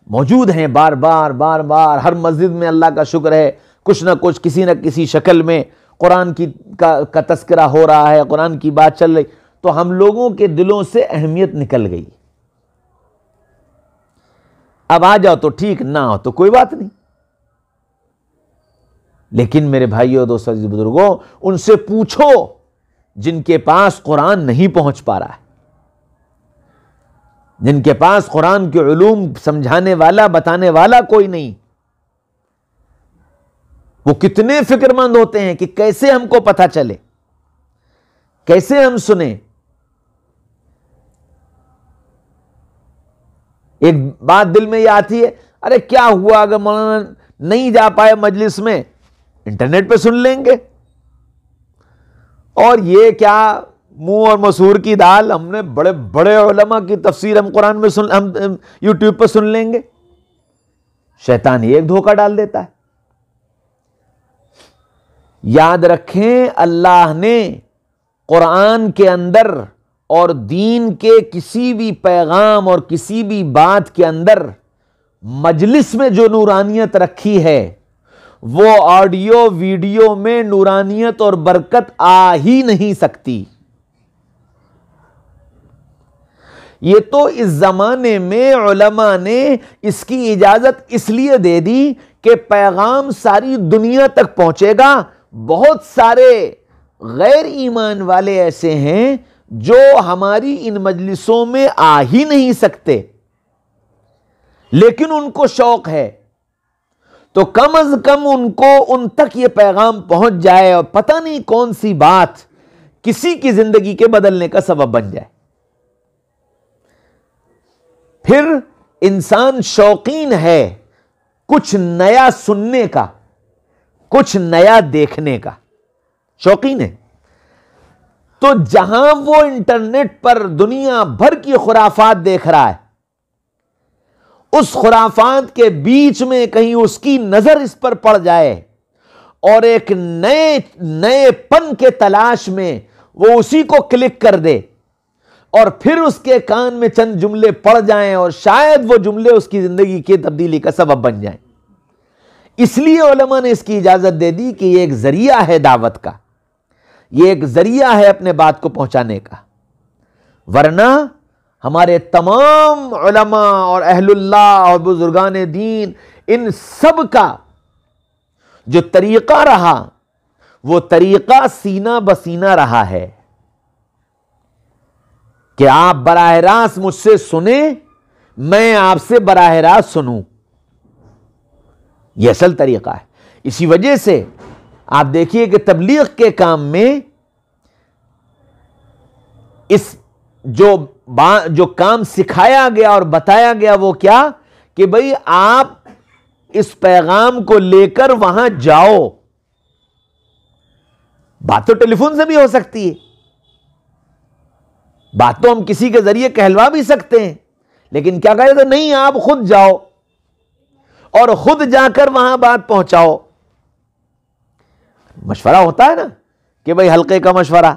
موجود ہیں، بار بار ہر مسجد میں اللہ کا شکر ہے کچھ نہ کچھ کسی نہ کسی شکل میں قرآن کا تذکرہ ہو رہا ہے، قرآن کی بات چل رہی. تو ہم لوگوں کے دلوں سے اہمیت نکل گئی. اب آ جاؤ تو ٹھیک، نہ ہو تو کوئی بات نہیں. لیکن میرے بھائیوں دوستوں بزرگوں، ان سے پوچھو جن کے پاس قرآن نہیں پہنچ پا رہا ہے، جن کے پاس قرآن کے علوم سمجھانے والا بتانے والا کوئی نہیں، وہ کتنے فکر مند ہوتے ہیں کہ کیسے ہم کو پتہ چلے، کیسے ہم سنیں. ایک بات دل میں یہ آتی ہے، ارے کیا ہوا اگر مولانا نہیں جا پائے مجلس میں، انٹرنیٹ پہ سن لیں گے. اور یہ کیا منہ اور مسور کی دال، ہم نے بڑے بڑے علماء کی تفسیر ہم قرآن میں ہم یوٹیوب پہ سن لیں گے. شیطان ایک دھوکہ ڈال دیتا ہے. یاد رکھیں اللہ نے قرآن کے اندر اور دین کے کسی بھی پیغام اور کسی بھی بات کے اندر مجلس میں جو نورانیت رکھی ہے وہ آڈیو ویڈیو میں نورانیت اور برکت آ ہی نہیں سکتی. یہ تو اس زمانے میں علماء نے اس کی اجازت اس لیے دے دی کہ پیغام ساری دنیا تک پہنچے گا. بہت سارے غیر ایمان والے ایسے ہیں جو ہماری ان مجلسوں میں آ ہی نہیں سکتے، لیکن ان کو شوق ہے، تو کم از کم ان کو ان تک یہ پیغام پہنچ جائے اور پتہ نہیں کون سی بات کسی کی زندگی کے بدلنے کا سبب بن جائے. پھر انسان شوقین ہے کچھ نیا سننے کا، کچھ نیا دیکھنے کا شوقین ہے. تو جہاں وہ انٹرنیٹ پر دنیا بھر کی خرافات دیکھ رہا ہے، اس خرافات کے بیچ میں کہیں اس کی نظر اس پر پڑ جائے اور ایک نئے پن کے تلاش میں وہ اسی کو کلک کر دے اور پھر اس کے کان میں چند جملے پڑ جائیں اور شاید وہ جملے اس کی زندگی کی تبدیلی کا سبب بن جائیں. اس لیے علماء نے اس کی اجازت دے دی کہ یہ ایک ذریعہ ہے دعوت کا، یہ ایک ذریعہ ہے اپنے بات کو پہنچانے کا. ورنہ ہمارے تمام علماء اور اہل اللہ اور بزرگان دین، ان سب کا جو طریقہ رہا وہ طریقہ سینہ بسینہ رہا ہے کہ آپ براہ راست مجھ سے سنیں، میں آپ سے براہ راست سنوں. یہ اصل طریقہ ہے. اسی وجہ سے آپ دیکھیے کہ تبلیغ کے کام میں اس جو کام سکھایا گیا اور بتایا گیا وہ کیا کہ بھئی آپ اس پیغام کو لے کر وہاں جاؤ. بات تو ٹیلی فون سے بھی ہو سکتی ہے، بات تو ہم کسی کے ذریعے کہلوا بھی سکتے ہیں، لیکن کیا کہے تو نہیں، آپ خود جاؤ اور خود جا کر وہاں بات پہنچاؤ. مشورہ ہوتا ہے نا کہ بھئی حلقے کا مشورہ،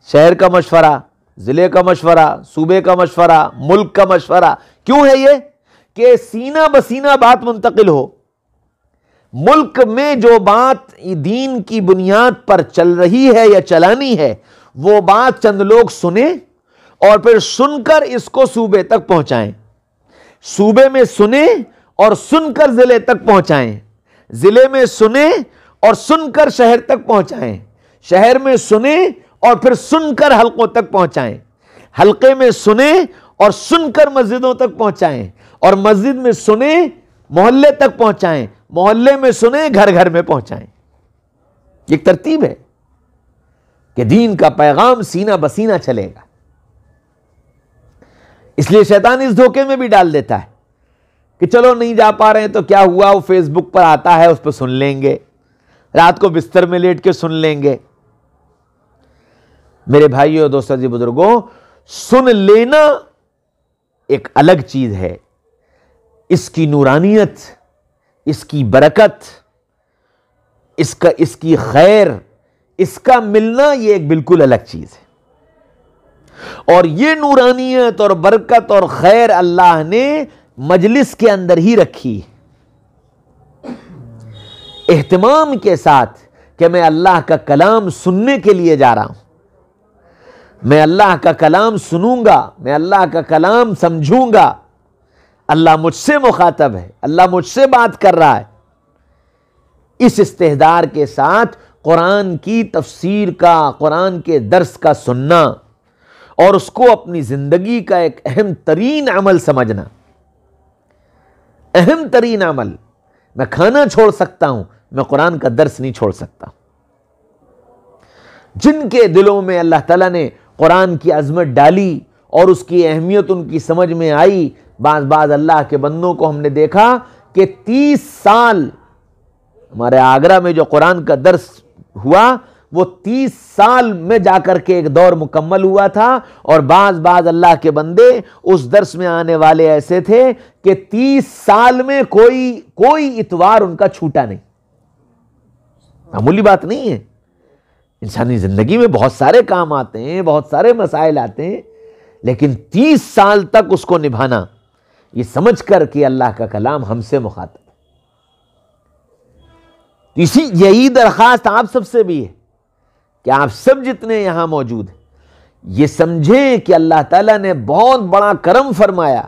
شہر کا مشورہ، ضلع کا مشورہ، صوبے کا مشورہ، ملک کا مشورہ. کیوں ہے یہ؟ کہ سینہ بسینہ بات منتقل ہو. ملک میں جو بات دین کی بنیاد پر چل رہی ہے یا چلانی ہے وہ بات چند لوگ سنیں اور پھر سن کر اس کو صوبے تک پہنچائیں، صوبے میں سنیں اور سن کر ضلع تک پہنچائیں، ضلع میں سنیں اور سن کر شہر تک پہنچائیں، شہر میں سنیں اور پھر سن کر حلقوں تک پہنچائیں، حلقے میں سنیں اور سن کر مسجدوں تک پہنچائیں، اور مسجد میں سنیں محلے تک پہنچائیں، محلے میں سنیں گھر گھر میں پہنچائیں. ایک ترتیب ہے کہ دین کا پیغام سینہ بسینہ چلے گا. اس لیے شیطان اس دھوکے میں بھی ڈال دیتا ہے کہ چلو نہیں جا پا رہے ہیں تو کیا ہوا، وہ فیس بک پر آتا ہے، اس پہ سن لیں گے، رات کو بستر میں لیٹ کے سن لیں گے. میرے بھائیوں دوستوں جی بزرگوں، سن لینا ایک الگ چیز ہے. اس کی نورانیت، اس کی برکت، اس کی خیر، اس کا ملنا یہ ایک بالکل الگ چیز ہے. اور یہ نورانیت اور برکت اور خیر اللہ نے مجلس کے اندر ہی رکھی اہتمام کے ساتھ کہ میں اللہ کا کلام سننے کے لیے جا رہا ہوں، میں اللہ کا کلام سنوں گا، میں اللہ کا کلام سمجھوں گا. اللہ مجھ سے مخاطب ہے، اللہ مجھ سے بات کر رہا ہے. اس استحضار کے ساتھ قرآن کی تفسیر کا، قرآن کے درس کا سننا اور اس کو اپنی زندگی کا ایک اہم ترین عمل سمجھنا. اہم ترین عمل. میں کھانا چھوڑ سکتا ہوں، میں قرآن کا درس نہیں چھوڑ سکتا. جن کے دلوں میں اللہ تعالیٰ نے قرآن کی عظمت ڈالی اور اس کی اہمیت ان کی سمجھ میں آئی، بعض اللہ کے بندوں کو ہم نے دیکھا کہ 30 سال ہمارے آگرہ میں جو قرآن کا درس ہوا وہ 30 سال میں جا کر کے ایک دور مکمل ہوا تھا، اور بعض اللہ کے بندے اس درس میں آنے والے ایسے تھے کہ 30 سال میں کوئی اتوار ان کا چھوٹا نہیں۔ معمولی بات نہیں ہے، انسانی زندگی میں بہت سارے کام آتے ہیں، بہت سارے مسائل آتے ہیں، لیکن 30 سال تک اس کو نبھانا، یہ سمجھ کر کہ اللہ کا کلام ہم سے مخاطب۔ یہی درخواست آپ سب سے بھی ہے کہ آپ سب جتنے یہاں موجود ہیں یہ سمجھیں کہ اللہ تعالیٰ نے بہت بڑا کرم فرمایا،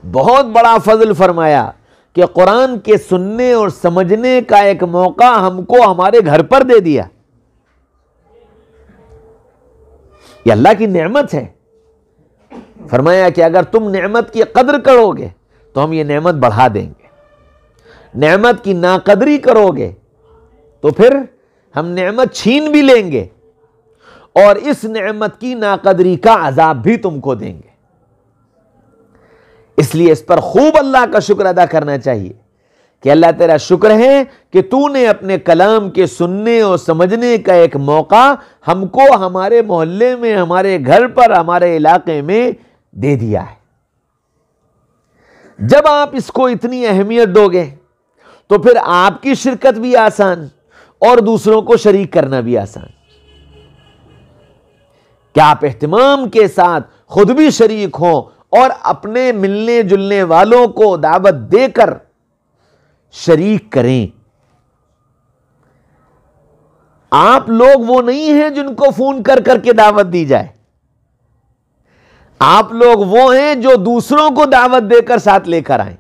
بہت بڑا فضل فرمایا کہ قرآن کے سننے اور سمجھنے کا ایک موقع ہم کو ہمارے گھر پر دے دیا۔ یہ اللہ کی نعمت ہے۔ فرمایا کہ اگر تم نعمت کی قدر کرو گے تو ہم یہ نعمت بڑھا دیں گے، نعمت کی ناقدری کرو گے تو پھر ہم نعمت چھین بھی لیں گے، اور اس نعمت کی ناقدری کا عذاب بھی تم کو دیں گے۔ اس لیے اس پر خوب اللہ کا شکر ادا کرنا چاہیے کہ اللہ تیرا شکر ہے کہ تو نے اپنے کلام کے سننے اور سمجھنے کا ایک موقع ہم کو ہمارے محلے میں، ہمارے گھر پر، ہمارے علاقے میں دے دیا ہے۔ جب آپ اس کو اتنی اہمیت دو گے تو پھر آپ کی شرکت بھی آسان اور دوسروں کو شریک کرنا بھی آسان، کہ آپ اہتمام کے ساتھ خود بھی شریک ہوں اور اپنے ملنے جلنے والوں کو دعوت دے کر شریک کریں۔ آپ لوگ وہ نہیں ہیں جن کو فون کر کر کے دعوت دی جائے، آپ لوگ وہ ہیں جو دوسروں کو دعوت دے کر ساتھ لے کر آئیں۔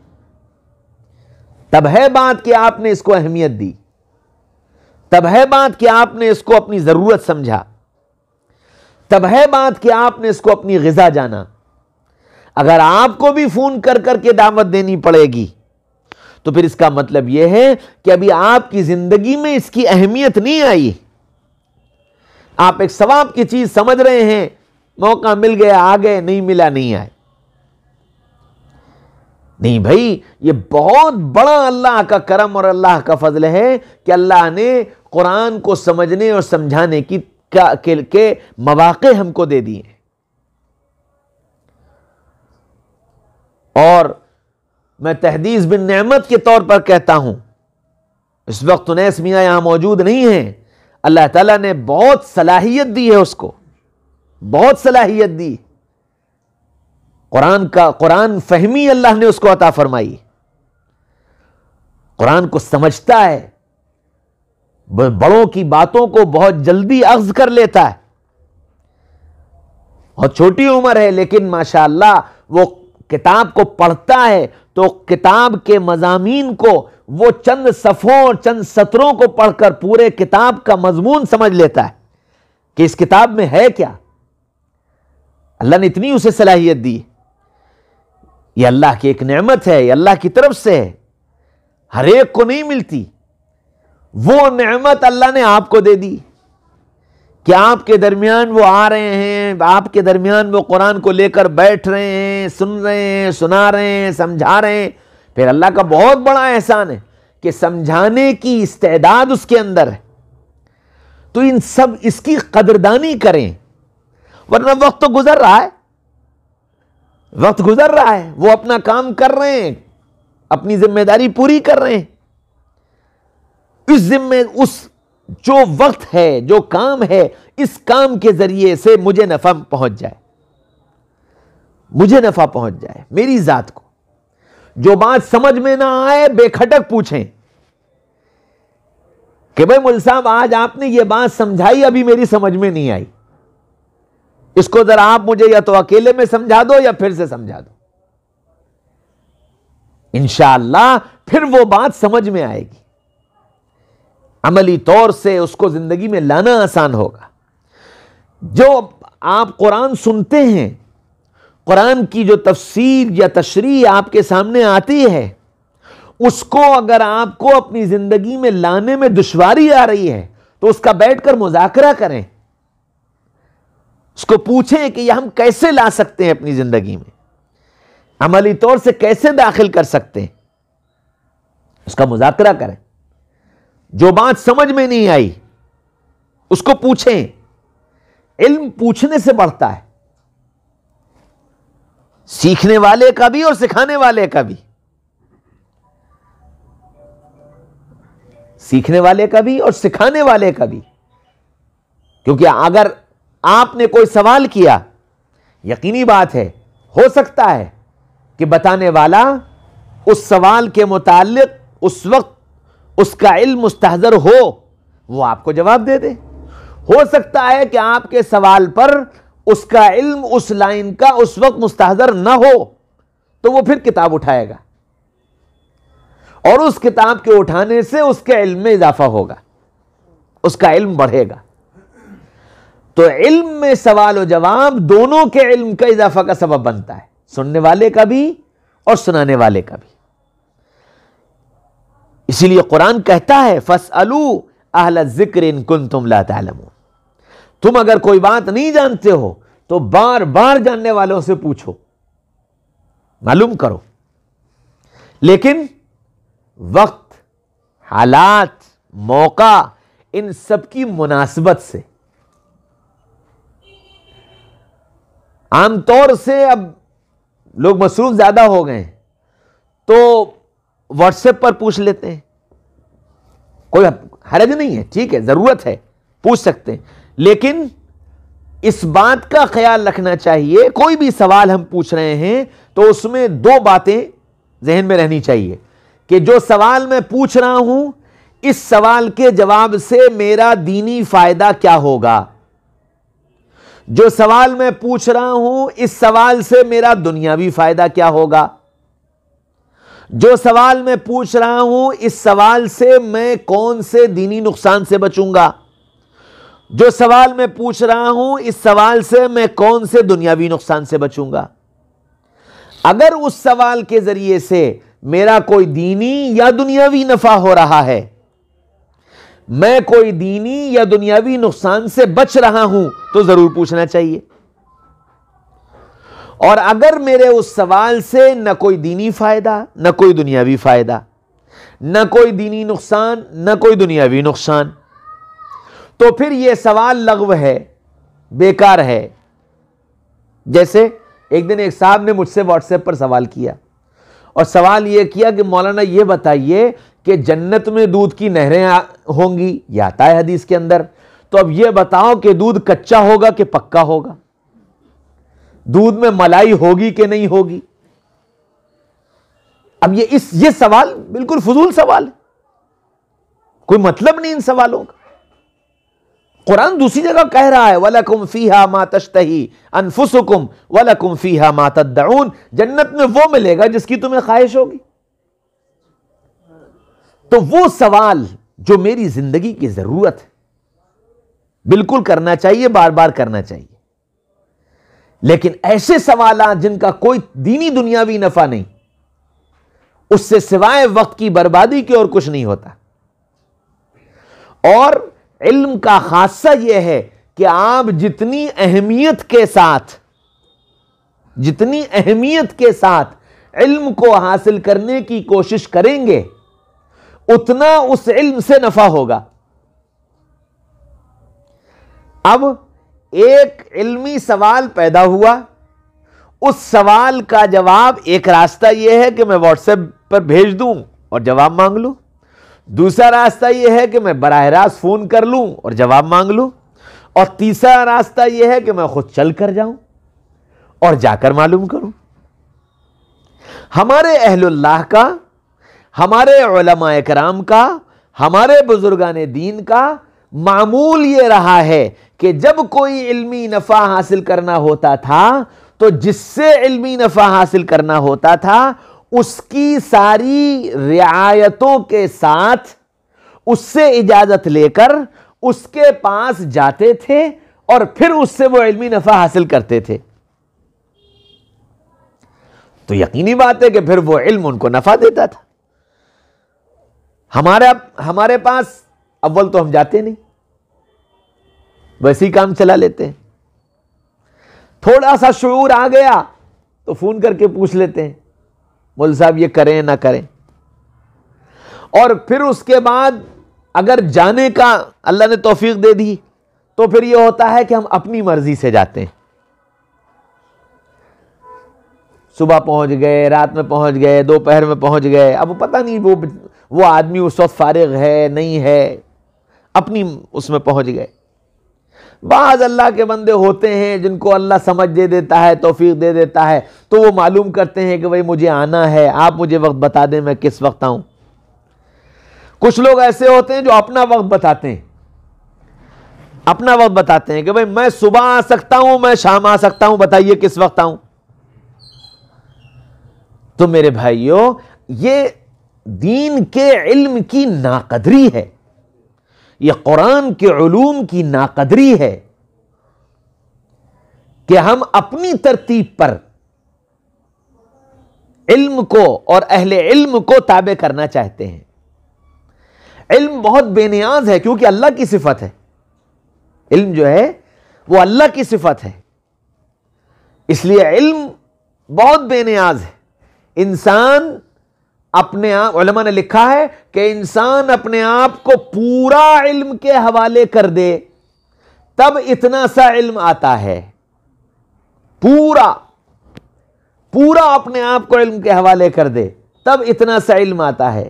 تب ہے بات کہ آپ نے اس کو اہمیت دی، تب ہے بات کہ آپ نے اس کو اپنی ضرورت سمجھا، تب ہے بات کہ آپ نے اس کو اپنی غذا جانا۔ اگر آپ کو بھی فون کر کر کے دعوت دینی پڑے گی تو پھر اس کا مطلب یہ ہے کہ ابھی آپ کی زندگی میں اس کی اہمیت نہیں آئی، آپ ایک ثواب کی چیز سمجھ رہے ہیں، موقع مل گیا آ گئے، نہیں ملا نہیں آئے۔ نہیں بھائی، یہ بہت بڑا اللہ کا کرم اور اللہ کا فضل ہے کہ اللہ نے قرآن کو سمجھنے اور سمجھانے کے مواقع ہم کو دے دیے۔ اور میں تحدیث بن نعمت کے طور پر کہتا ہوں، اس وقت انیس میاں یہاں موجود نہیں ہیں، اللہ تعالیٰ نے بہت صلاحیت دی ہے، اس کو بہت صلاحیت دی، قرآن فہمی اللہ نے اس کو عطا فرمائی، قرآن کو سمجھتا ہے، بڑوں کی باتوں کو بہت جلدی اخذ کر لیتا ہے، بہت چھوٹی عمر ہے لیکن ماشاءاللہ وہ کتاب کو پڑھتا ہے تو کتاب کے مضامین کو وہ چند صفحوں اور چند سطروں کو پڑھ کر پورے کتاب کا مضمون سمجھ لیتا ہے کہ اس کتاب میں ہے کیا۔ اللہ نے اتنی اسے صلاحیت دی، یہ اللہ کی ایک نعمت ہے، یہ اللہ کی طرف سے ہے، ہر ایک کو نہیں ملتی۔ وہ نعمت اللہ نے آپ کو دے دی کہ آپ کے درمیان وہ آ رہے ہیں، آپ کے درمیان وہ قرآن کو لے کر بیٹھ رہے ہیں، سن رہے ہیں، سنا رہے ہیں، سمجھا رہے ہیں۔ پھر اللہ کا بہت بڑا احسان ہے کہ سمجھانے کی استعداد اس کے اندر ہے، تو ان سب اس کی قدردانی کریں، ورنہ وقت تو گزر رہا ہے، وقت گزر رہا ہے، وہ اپنا کام کر رہے ہیں، اپنی ذمہ داری پوری کر رہے ہیں۔ اس جو وقت ہے، جو کام ہے، اس کام کے ذریعے سے مجھے نفع پہنچ جائے، مجھے نفع پہنچ جائے میری ذات کو۔ جو بات سمجھ میں نہ آئے بے کھٹک پوچھیں کہ بھائی مول صاحب آج آپ نے یہ بات سمجھائی، ابھی میری سمجھ میں نہیں آئی، اس کو ذرا آپ مجھے یا تو اکیلے میں سمجھا دو یا پھر سے سمجھا دو، انشاءاللہ پھر وہ بات سمجھ میں آئے گی، عملی طور سے اس کو زندگی میں لانا آسان ہوگا۔ جو آپ قرآن سنتے ہیں، قرآن کی جو تفسیر یا تشریح آپ کے سامنے آتی ہے، اس کو اگر آپ کو اپنی زندگی میں لانے میں دشواری آ رہی ہے تو اس کا بیٹھ کر مذاکرہ کریں، اس کو پوچھیں کہ یہ ہم کیسے لا سکتے ہیں اپنی زندگی میں، عملی طور سے کیسے داخل کر سکتے ہیں، اس کا مذاکرہ کریں۔ جو بات سمجھ میں نہیں آئی اس کو پوچھیں. علم پوچھنے سے بڑھتا ہے، سیکھنے والے کا بھی اور سکھانے والے کا بھی. سیکھنے والے کا بھی اور سکھانے والے کا بھی. کیونکہ اگر آپ نے کوئی سوال کیا، یقینی بات ہے، ہو سکتا ہے کہ بتانے والا اس سوال کے متعلق اس وقت اس کا علم مستحضر ہو، وہ آپ کو جواب دے دے. ہو سکتا ہے کہ آپ کے سوال پر اس کا علم اس لائن کا اس وقت مستحضر نہ ہو، تو وہ پھر کتاب اٹھائے گا، اور اس کتاب کے اٹھانے سے اس کے علم میں اضافہ ہوگا، اس کا علم بڑھے گا. تو علم میں سوال و جواب دونوں کے علم کا اضافہ کا سبب بنتا ہے، سننے والے کا بھی اور سنانے والے کا بھی. اسی لیے قرآن کہتا ہے فَاسْأَلُوا أَهْلَ الذِّكْرِ إِن كُنتُمْ لَا تَعْلَمُونَ. تم اگر کوئی بات نہیں جانتے ہو تو بار بار جاننے والوں سے پوچھو، معلوم کرو. لیکن وقت، حالات، موقع، ان سب کی مناسبت سے عام طور سے اب لوگ مصروف زیادہ ہو گئے ہیں تو واٹس ایپ پر پوچھ لیتے ہیں. کوئی حرج نہیں ہے، ٹھیک ہے، ضرورت ہے، پوچھ سکتے ہیں. لیکن اس بات کا خیال رکھنا چاہیے، کوئی بھی سوال ہم پوچھ رہے ہیں تو اس میں دو باتیں ذہن میں رہنی چاہیے کہ جو سوال میں پوچھ رہا ہوں، اس سوال کے جواب سے میرا دینی فائدہ کیا ہوگا. جو سوال میں پوچھ رہا ہوں، اس سوال سے میرا دنیاوی فائدہ کیا ہوگا. جو سوال میں پوچھ رہا ہوں، اس سوال سے میں کون سے دینی نقصان سے بچوں گا. جو سوال میں پوچھ رہا ہوں، اس سوال سے میں کون سے دنیاوی نقصان سے بچوں گا. اگر اس سوال کے ذریعے سے میرا کوئی دینی یا دنیاوی نفع ہو رہا ہے، میں کوئی دینی یا دنیاوی نقصان سے بچ رہا ہوں، تو ضرور پوچھنا چاہیے. اور اگر میرے اس سوال سے نہ کوئی دینی فائدہ، نہ کوئی دنیاوی فائدہ، نہ کوئی دینی نقصان، نہ کوئی دنیاوی نقصان، تو پھر یہ سوال لغو ہے، بیکار ہے. جیسے ایک دن ایک صاحب نے مجھ سے واٹس ایپ پر سوال کیا، اور سوال یہ کیا کہ مولانا یہ بتائیے کہ جنت میں دودھ کی نہریں ہوں گی، یہ آتا ہے حدیث کے اندر، تو اب یہ بتاؤ کہ دودھ کچا ہوگا کہ پکا ہوگا، دودھ میں ملائی ہوگی کہ نہیں ہوگی. اب یہ سوال بالکل فضول سوال ہے، کوئی مطلب نہیں ان سوالوں کا. قرآن دوسری جگہ کہہ رہا ہے وَلَكُمْ فِيهَا مَا تَشْتَهِي أَنفُسُكُمْ وَلَكُمْ فِيهَا مَا تَدَّعُونَ. جنت میں وہ ملے گا جس کی تمہیں خواہش ہوگی. تو وہ سوال جو میری زندگی کی ضرورت ہے، بالکل کرنا چاہیے، بار بار کرنا چاہیے. لیکن ایسے سوالات جن کا کوئی دینی دنیاوی نفع نہیں، اس سے سوائے وقت کی بربادی کے اور کچھ نہیں ہوتا. اور علم کا خاصہ یہ ہے کہ آپ جتنی اہمیت کے ساتھ علم کو حاصل کرنے کی کوشش کریں گے، اتنا اس علم سے نفع ہوگا. اب ایک علمی سوال پیدا ہوا، اس سوال کا جواب، ایک راستہ یہ ہے کہ میں واٹس ایپ پر بھیج دوں اور جواب مانگ لوں. دوسرا راستہ یہ ہے کہ میں براہ راست فون کر لوں اور جواب مانگ لوں. اور تیسرا راستہ یہ ہے کہ میں خود چل کر جاؤں اور جا کر معلوم کروں. ہمارے اہل اللہ کا، ہمارے علماء کرام کا، ہمارے بزرگان دین کا معمول یہ رہا ہے کہ جب کوئی علمی نفع حاصل کرنا ہوتا تھا تو جس سے علمی نفع حاصل کرنا ہوتا تھا اس کی ساری رعایتوں کے ساتھ اس سے اجازت لے کر اس کے پاس جاتے تھے اور پھر اس سے وہ علمی نفع حاصل کرتے تھے. تو یقینی بات ہے کہ پھر وہ علم ان کو نفع دیتا تھا. ہمارے پاس اول تو ہم جاتے نہیں، ویسے ہی کام چلا لیتے ہیں. تھوڑا سا شعور آ گیا تو فون کر کے پوچھ لیتے ہیں مول صاحب یہ کریں نہ کریں. اور پھر اس کے بعد اگر جانے کا اللہ نے توفیق دے دی تو پھر یہ ہوتا ہے کہ ہم اپنی مرضی سے جاتے ہیں. صبح پہنچ گئے، رات میں پہنچ گئے، دوپہر میں پہنچ گئے، اب پتہ نہیں وہ آدمی اس وقت فارغ ہے نہیں ہے، اپنی اس میں پہنچ گئے. بعض اللہ کے بندے ہوتے ہیں جن کو اللہ سمجھ دے دیتا ہے، توفیق دے دیتا ہے، تو وہ معلوم کرتے ہیں کہ بھئی مجھے آنا ہے، آپ مجھے وقت بتا دیں میں کس وقت آؤں. کچھ لوگ ایسے ہوتے ہیں جو اپنا وقت بتاتے ہیں، اپنا وقت بتاتے ہیں کہ بھئی میں صبح آ سکتا ہوں، میں شام آ سکتا ہوں، بتائیے کس وقت آؤں. تو میرے بھائیوں، یہ دین کے علم کی ناقدری ہے، یہ قرآن کے علوم کی ناقدری ہے کہ ہم اپنی ترتیب پر علم کو اور اہل علم کو تابع کرنا چاہتے ہیں. علم بہت بے نیاز ہے کیونکہ اللہ کی صفت ہے. علم جو ہے وہ اللہ کی صفت ہے، اس لیے علم بہت بے نیاز ہے. انسان اپنے آپ، علماء نے لکھا ہے کہ انسان اپنے آپ کو پورا علم کے حوالے کر دے تب اتنا سا علم آتا ہے. پورا اپنے آپ کو علم کے حوالے کر دے تب اتنا سا علم آتا ہے.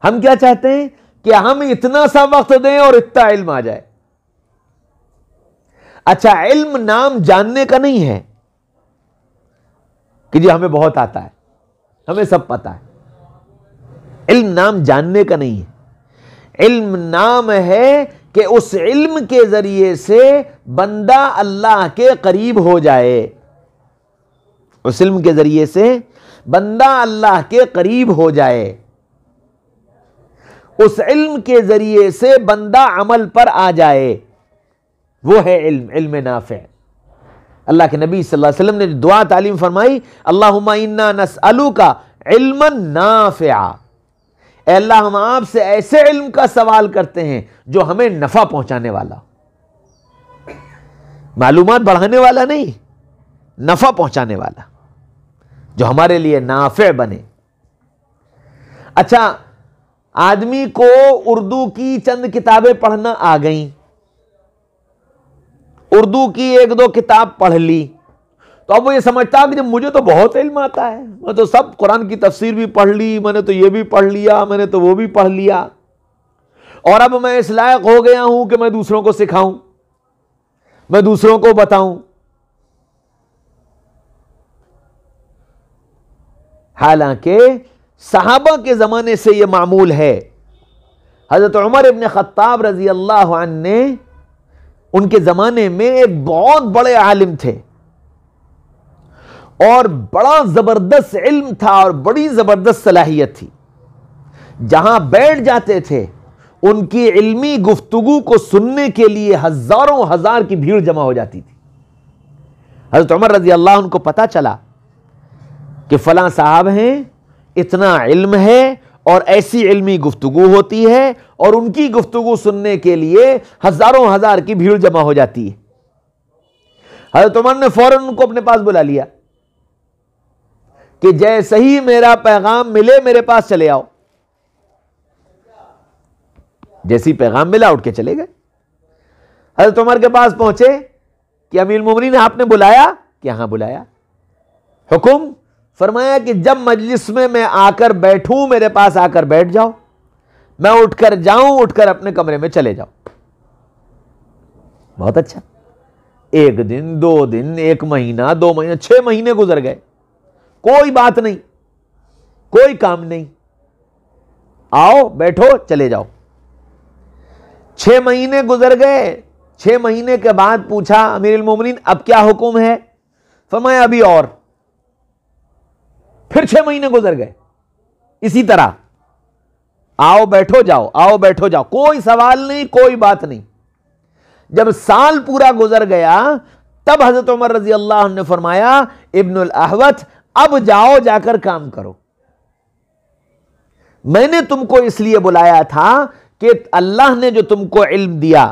ہم کیا چاہتے ہیں کہ ہم اتنا سا وقت دیں اور اتنا علم آ جائے. اچھا، علم نام جاننے کا نہیں ہے کہ جی ہمیں بہت آتا ہے، ہمیں سب پتا ہے. علم نام جاننے کا نہیں ہے، علم نام ہے کہ اس علم کے ذریعے سے بندہ اللہ کے قریب ہو جائے. اس علم کے ذریعے سے بندہ اللہ کے قریب ہو جائے، اس علم کے ذریعے سے بندہ عمل پر آ جائے. وہ ہے علم نافع. اللہ کے نبی صلی اللہ علیہ وسلم نے جو دعا تعلیم فرمائی، اللہم انا نسألک علما نافعا، اے اللہ ہم آپ سے ایسے علم کا سوال کرتے ہیں جو ہمیں نفع پہنچانے والا، معلومات بڑھانے والا نہیں، نفع پہنچانے والا، جو ہمارے لیے نافع بنے. اچھا، آدمی کو اردو کی چند کتابیں پڑھنا آ گئیں، اردو کی ایک دو کتاب پڑھ لی، تو اب وہ یہ سمجھتا کہ جب مجھے تو بہت علم آتا ہے، میں تو سب قرآن کی تفسیر بھی پڑھ لی، میں نے تو یہ بھی پڑھ لیا، میں نے تو وہ بھی پڑھ لیا، اور اب میں اس لائق ہو گیا ہوں کہ میں دوسروں کو سکھاؤں، میں دوسروں کو بتاؤں. حالانکہ صحابہ کے زمانے سے یہ معمول ہے. حضرت عمر ابن خطاب رضی اللہ عنہ نے، ان کے زمانے میں ایک بہت بڑے عالم تھے اور بڑا زبردست علم تھا اور بڑی زبردست صلاحیت تھی. جہاں بیٹھ جاتے تھے ان کی علمی گفتگو کو سننے کے لیے ہزاروں ہزار کی بھیڑ جمع ہو جاتی تھی. حضرت عمر رضی اللہ عنہ کو پتا چلا کہ فلاں صاحب ہیں، اتنا علم ہے اور ایسی علمی گفتگو ہوتی ہے، اور ان کی گفتگو سننے کے لیے ہزاروں ہزار کی بھیڑ جمع ہو جاتی ہے. حضرت عمر نے فوراً ان کو اپنے پاس بلا لیا کہ جیسے ہی میرا پیغام ملے میرے پاس چلے آؤ. جیسی پیغام ملا اٹھ کے چلے گئے. حضرت عمر کے پاس پہنچے کہ امیر المومنین آپ نے بلایا؟ کہ ہاں بلایا. حکم؟ فرمایا کہ جب مجلس میں آ کر بیٹھوں میرے پاس آ کر بیٹھ جاؤ، میں اٹھ کر جاؤں اٹھ کر اپنے کمرے میں چلے جاؤ. بہت اچھا. ایک دن، 2 دن، 1 مہینہ، 2 مہینے، 6 مہینے گزر گئے، کوئی بات نہیں، کوئی کام نہیں، آؤ بیٹھو چلے جاؤ. 6 مہینے گزر گئے. 6 مہینے کے بعد پوچھا امیر المومنین اب کیا حکم ہے؟ فرمایا ابھی اور. پھر 6 مہینے گزر گئے اسی طرح، آؤ بیٹھو جاؤ، آؤ بیٹھو جاؤ، کوئی سوال نہیں، کوئی بات نہیں. جب سال پورا گزر گیا تب حضرت عمر رضی اللہ عنہ نے فرمایا ابن الاحوت اب جاؤ جا کر کام کرو. میں نے تم کو اس لیے بلایا تھا کہ اللہ نے جو تم کو علم دیا،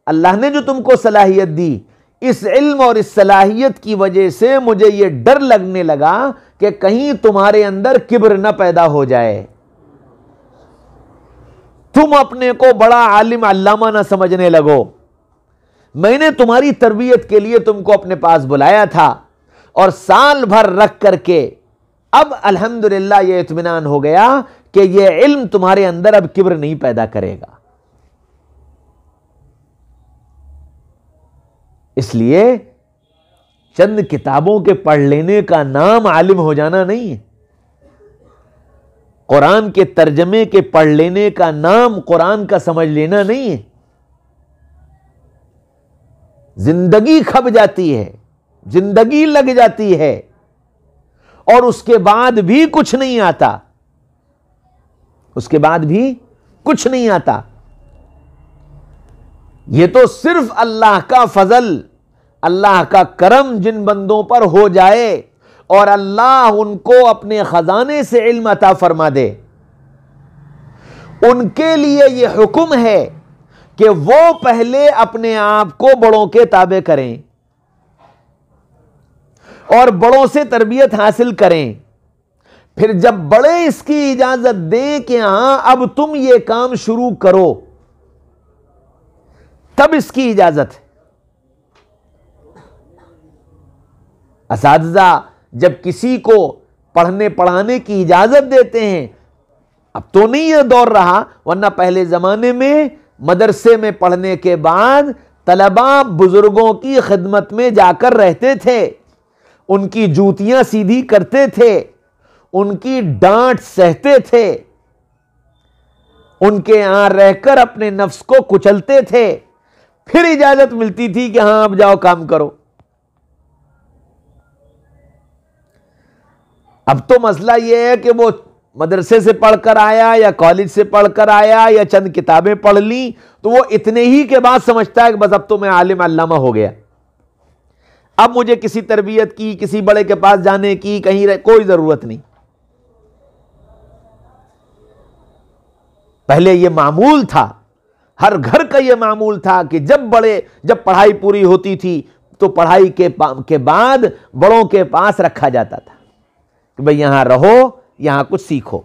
اللہ نے جو تم کو صلاحیت دی، اس علم اور اس صلاحیت کی وجہ سے مجھے یہ ڈر لگنے لگا کہ کہیں تمہارے اندر کبر نہ پیدا ہو جائے، تم اپنے کو بڑا عالم علامہ نہ سمجھنے لگو. میں نے تمہاری تربیت کے لیے تم کو اپنے پاس بلایا تھا، اور سال بھر رکھ کر کے اب الحمدللہ یہ اطمینان ہو گیا کہ یہ علم تمہارے اندر اب کبر نہیں پیدا کرے گا۔ اس لیے چند کتابوں کے پڑھ لینے کا نام عالم ہو جانا نہیں ہے، قرآن کے ترجمے کے پڑھ لینے کا نام قرآن کا سمجھ لینا نہیں ہے۔ زندگی کھپ جاتی ہے، زندگی لگ جاتی ہے، اور اس کے بعد بھی کچھ نہیں آتا، اس کے بعد بھی کچھ نہیں آتا۔ یہ تو صرف اللہ کا فضل، اللہ کا کرم جن بندوں پر ہو جائے اور اللہ ان کو اپنے خزانے سے علم عطا فرما دے، ان کے لیے یہ حکم ہے کہ وہ پہلے اپنے آپ کو بڑوں کے تابع کریں اور بڑوں سے تربیت حاصل کریں، پھر جب بڑے اس کی اجازت دیں کہ ہاں اب تم یہ کام شروع کرو، تب اس کی اجازت ہے۔ اساتذہ جب کسی کو پڑھنے پڑھانے کی اجازت دیتے ہیں، اب تو نہیں یہ دور رہا، ورنہ پہلے زمانے میں مدرسے میں پڑھنے کے بعد طلباء بزرگوں کی خدمت میں جا کر رہتے تھے، ان کی جوتیاں سیدھی کرتے تھے، ان کی ڈانٹ سہتے تھے، ان کے یہاں رہ کر اپنے نفس کو کچلتے تھے، پھر اجازت ملتی تھی کہ ہاں اب جاؤ کام کرو۔ اب تو مسئلہ یہ ہے کہ وہ مدرسے سے پڑھ کر آیا یا کالج سے پڑھ کر آیا یا چند کتابیں پڑھ لیں تو وہ اتنے ہی کے بعد سمجھتا ہے کہ بس اب تو میں عالم علامہ ہو گیا، اب مجھے کسی تربیت کی، کسی بڑے کے پاس جانے کی کہیں کوئی ضرورت نہیں۔ پہلے یہ معمول تھا، ہر گھر کا یہ معمول تھا کہ جب پڑھائی پوری ہوتی تھی تو پڑھائی کے بعد بڑوں کے پاس رکھا جاتا تھا کہ بھئی یہاں رہو، یہاں کچھ سیکھو۔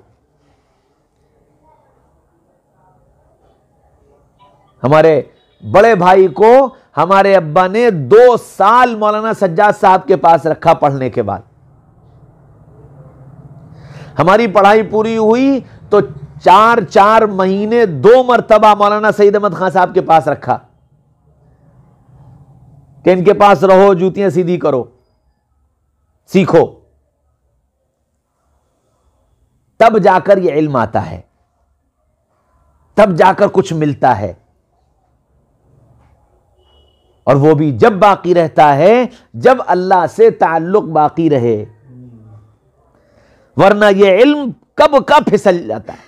ہمارے بڑے بھائی کو ہمارے ابا نے 2 سال مولانا سجاد صاحب کے پاس رکھا پڑھنے کے بعد۔ ہماری پڑھائی پوری ہوئی تو 4 مہینے 2 مرتبہ مولانا سعید احمد خان صاحب کے پاس رکھا کہ ان کے پاس رہو، جوتیاں سیدھی کرو، سیکھو، تب جا کر یہ علم آتا ہے، تب جا کر کچھ ملتا ہے، اور وہ بھی جب باقی رہتا ہے جب اللہ سے تعلق باقی رہے، ورنہ یہ علم کب کا پھسل جاتا ہے۔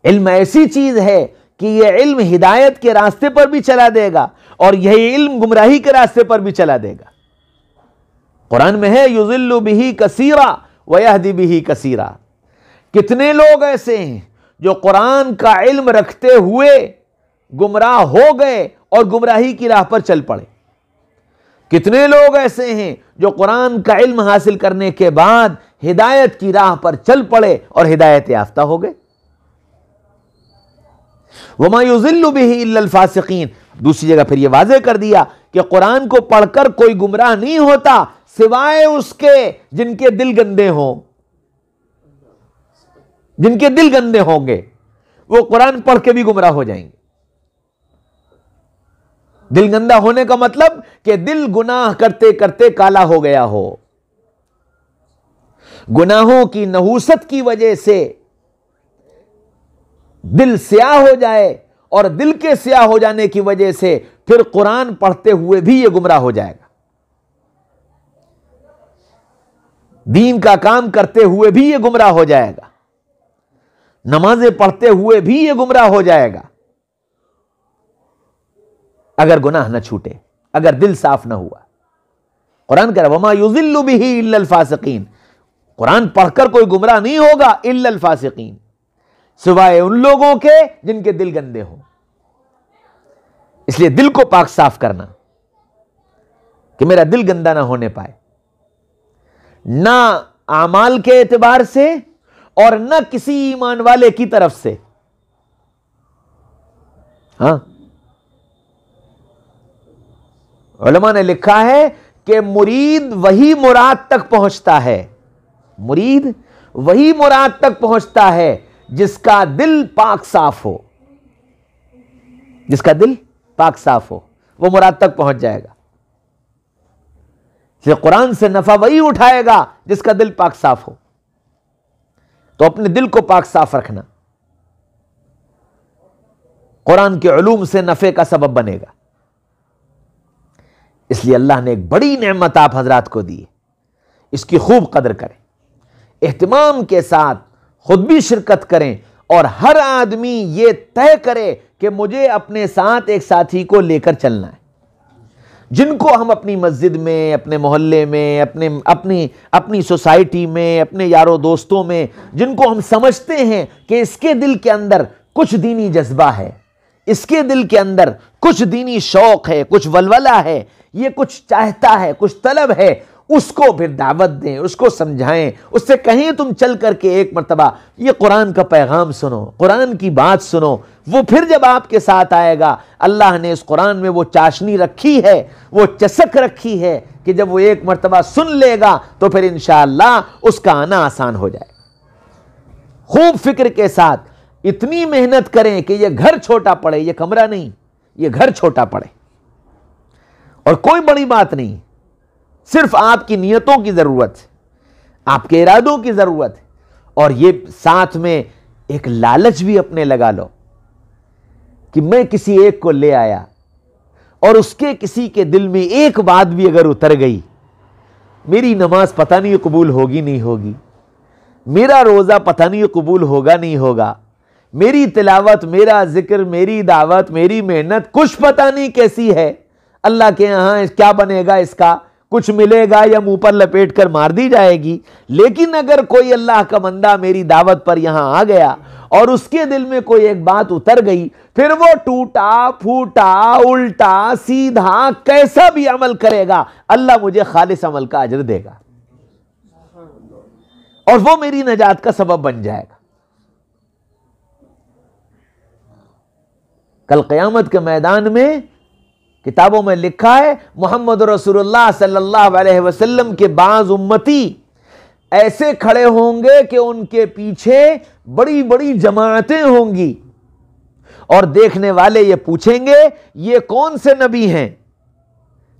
علم ایسی چیز ہے کہ یہ علم ہدایت کے راستے پر بھی چلا دے گا اور یہی علم گمراہی کے راستے پر بھی چلا دے گا۔ قرآن میں ہے یضل بہ کثیرا ویہدی بہ کثیرا۔ کتنے لوگ ایسے ہیں جو قرآن کا علم رکھتے ہوئے گمراہ ہو گئے اور گمراہی کی راہ پر چل پڑے، کتنے لوگ ایسے ہیں جو قرآن کا علم حاصل کرنے کے بعد ہدایت کی راہ پر چل پڑے اور ہدایت یافتہ ہو گئے۔ وما یضل بہ الا الفاسقین۔ دوسری جگہ پھر یہ واضح کر دیا کہ قرآن کو پڑھ کر کوئی گمراہ نہیں ہوتا سوائے اس کے جن کے دل گندے ہوں، جن کے دل گندے ہوں گے وہ قرآن پڑھ کے بھی گمراہ ہو جائیں گے۔ دل گندا ہونے کا مطلب کہ دل گناہ کرتے کرتے کالا ہو گیا ہو، گناہوں کی نحوست کی وجہ سے دل سیاہ ہو جائے، اور دل کے سیاہ ہو جانے کی وجہ سے پھر قرآن پڑھتے ہوئے بھی یہ گمراہ ہو جائے گا، دین کا کام کرتے ہوئے بھی یہ گمراہ ہو جائے گا، نمازیں پڑھتے ہوئے بھی یہ گمراہ ہو جائے گا، اگر گناہ نہ چھوٹے، اگر دل صاف نہ ہوا۔ قرآن کہہ رہا وما یضل بہ الا الفاسقین، قرآن پڑھ کر کوئی گمراہ نہیں ہوگا الا الفاسقین، سوائے ان لوگوں کے جن کے دل گندے ہوں۔ اس لیے دل کو پاک صاف کرنا کہ میرا دل گندا نہ ہونے پائے، نہ اعمال کے اعتبار سے اور نہ کسی ایمان والے کی طرف سے۔ ہاں، علماء نے لکھا ہے کہ مرید وہی مراد تک پہنچتا ہے، مرید وہی مراد تک پہنچتا ہے جس کا دل پاک صاف ہو، جس کا دل پاک صاف ہو وہ مراد تک پہنچ جائے گا۔ اس لیے قرآن سے نفع وہی اٹھائے گا جس کا دل پاک صاف ہو۔ تو اپنے دل کو پاک صاف رکھنا قرآن کے علوم سے نفع کا سبب بنے گا۔ اس لیے اللہ نے ایک بڑی نعمت آپ حضرات کو دی ہے، اس کی خوب قدر کریں، اہتمام کے ساتھ خود بھی شرکت کریں، اور ہر آدمی یہ طے کرے کہ مجھے اپنے ساتھ ایک ساتھی کو لے کر چلنا ہے، جن کو ہم اپنی مسجد میں، اپنے محلے میں، اپنی سوسائٹی میں، اپنے یاروں دوستوں میں، جن کو ہم سمجھتے ہیں کہ اس کے دل کے اندر کچھ دینی جذبہ ہے، اس کے دل کے اندر کچھ دینی شوق ہے، کچھ ولولہ ہے، یہ کچھ چاہتا ہے، کچھ طلب ہے، اس کو پھر دعوت دیں، اس کو سمجھائیں، اس سے کہیں تم چل کر کے ایک مرتبہ یہ قرآن کا پیغام سنو، قرآن کی بات سنو۔ وہ پھر جب آپ کے ساتھ آئے گا، اللہ نے اس قرآن میں وہ چاشنی رکھی ہے، وہ چسک رکھی ہے کہ جب وہ ایک مرتبہ سن لے گا تو پھر انشاءاللہ اس کا آنا آسان ہو جائے۔ خوب فکر کے ساتھ اتنی محنت کریں کہ یہ گھر چھوٹا پڑے، یہ کمرہ نہیں، یہ گھر چھوٹا پڑے، اور کوئی بڑی بات نہیں، صرف آپ کی نیتوں کی ضرورت ہے، آپ کے ارادوں کی ضرورت ہے، اور یہ ساتھ میں ایک لالچ بھی اپنے لگا لو کہ میں کسی ایک کو لے آیا اور اس کے کسی کے دل میں ایک بات بھی اگر اتر گئی، میری نماز پتہ نہیں قبول ہوگی نہیں ہوگی، میرا روزہ پتہ نہیں قبول ہوگا نہیں ہوگا، میری تلاوت، میرا ذکر، میری دعوت، میری محنت کچھ پتہ نہیں کیسی ہے، اللہ کے یہاں کیا بنے گا، اس کا کچھ ملے گا یا منہ پر لپیٹ کر مار دی جائے گی۔ لیکن اگر کوئی اللہ کا بندہ میری دعوت پر یہاں آ گیا اور اس کے دل میں کوئی ایک بات اتر گئی، پھر وہ ٹوٹا پھوٹا الٹا سیدھا کیسا بھی عمل کرے گا، اللہ مجھے خالص عمل کا اجر دے گا، اور وہ میری نجات کا سبب بن جائے گا۔ کل قیامت کے میدان میں کتابوں میں لکھا ہے، محمد رسول اللہ صلی اللہ علیہ وسلم کے بعض امتی ایسے کھڑے ہوں گے کہ ان کے پیچھے بڑی بڑی جماعتیں ہوں گی، اور دیکھنے والے یہ پوچھیں گے یہ کون سے نبی ہیں،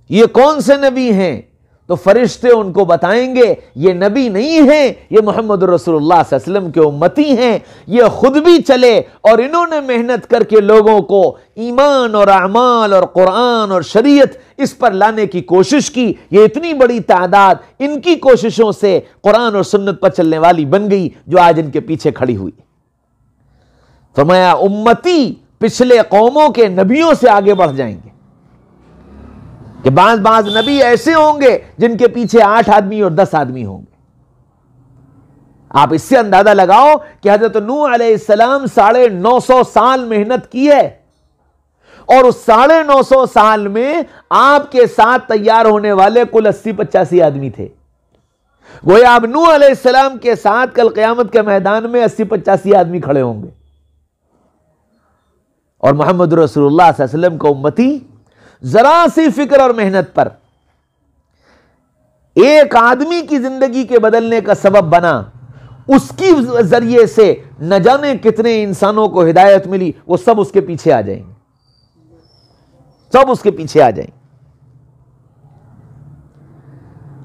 یہ کون سے نبی ہیں؟ تو فرشتے ان کو بتائیں گے یہ نبی نہیں ہیں، یہ محمد رسول اللہ صلی اللہ علیہ وسلم کے امتی ہیں، یہ خود بھی چلے اور انہوں نے محنت کر کے لوگوں کو ایمان اور اعمال اور قرآن اور شریعت اس پر لانے کی کوشش کی، یہ اتنی بڑی تعداد ان کی کوششوں سے قرآن اور سنت پر چلنے والی بن گئی جو آج ان کے پیچھے کھڑی ہوئی۔ فرمایا امتی پچھلے قوموں کے نبیوں سے آگے بڑھ جائیں گے، کہ بعض نبی ایسے ہوں گے جن کے پیچھے 8 آدمی اور 10 آدمی ہوں گے۔ آپ اس سے اندازہ لگاؤ کہ حضرت نوح علیہ السلام 950 سال محنت کی ہے، اور اس 950 سال میں آپ کے ساتھ تیار ہونے والے کل 80-85 آدمی تھے۔ گویا اب نوح علیہ السلام کے ساتھ کل قیامت کے میدان میں 80-85 آدمی کھڑے ہوں گے، اور محمد رسول اللہ صلی اللہ علیہ وسلم کا امتی ذرا سی فکر اور محنت پر ایک آدمی کی زندگی کے بدلنے کا سبب بنا، اس کی ذریعے سے نہ جانے کتنے انسانوں کو ہدایت ملی، وہ سب اس کے پیچھے آ جائیں گے، سب اس کے پیچھے آ جائیں گے۔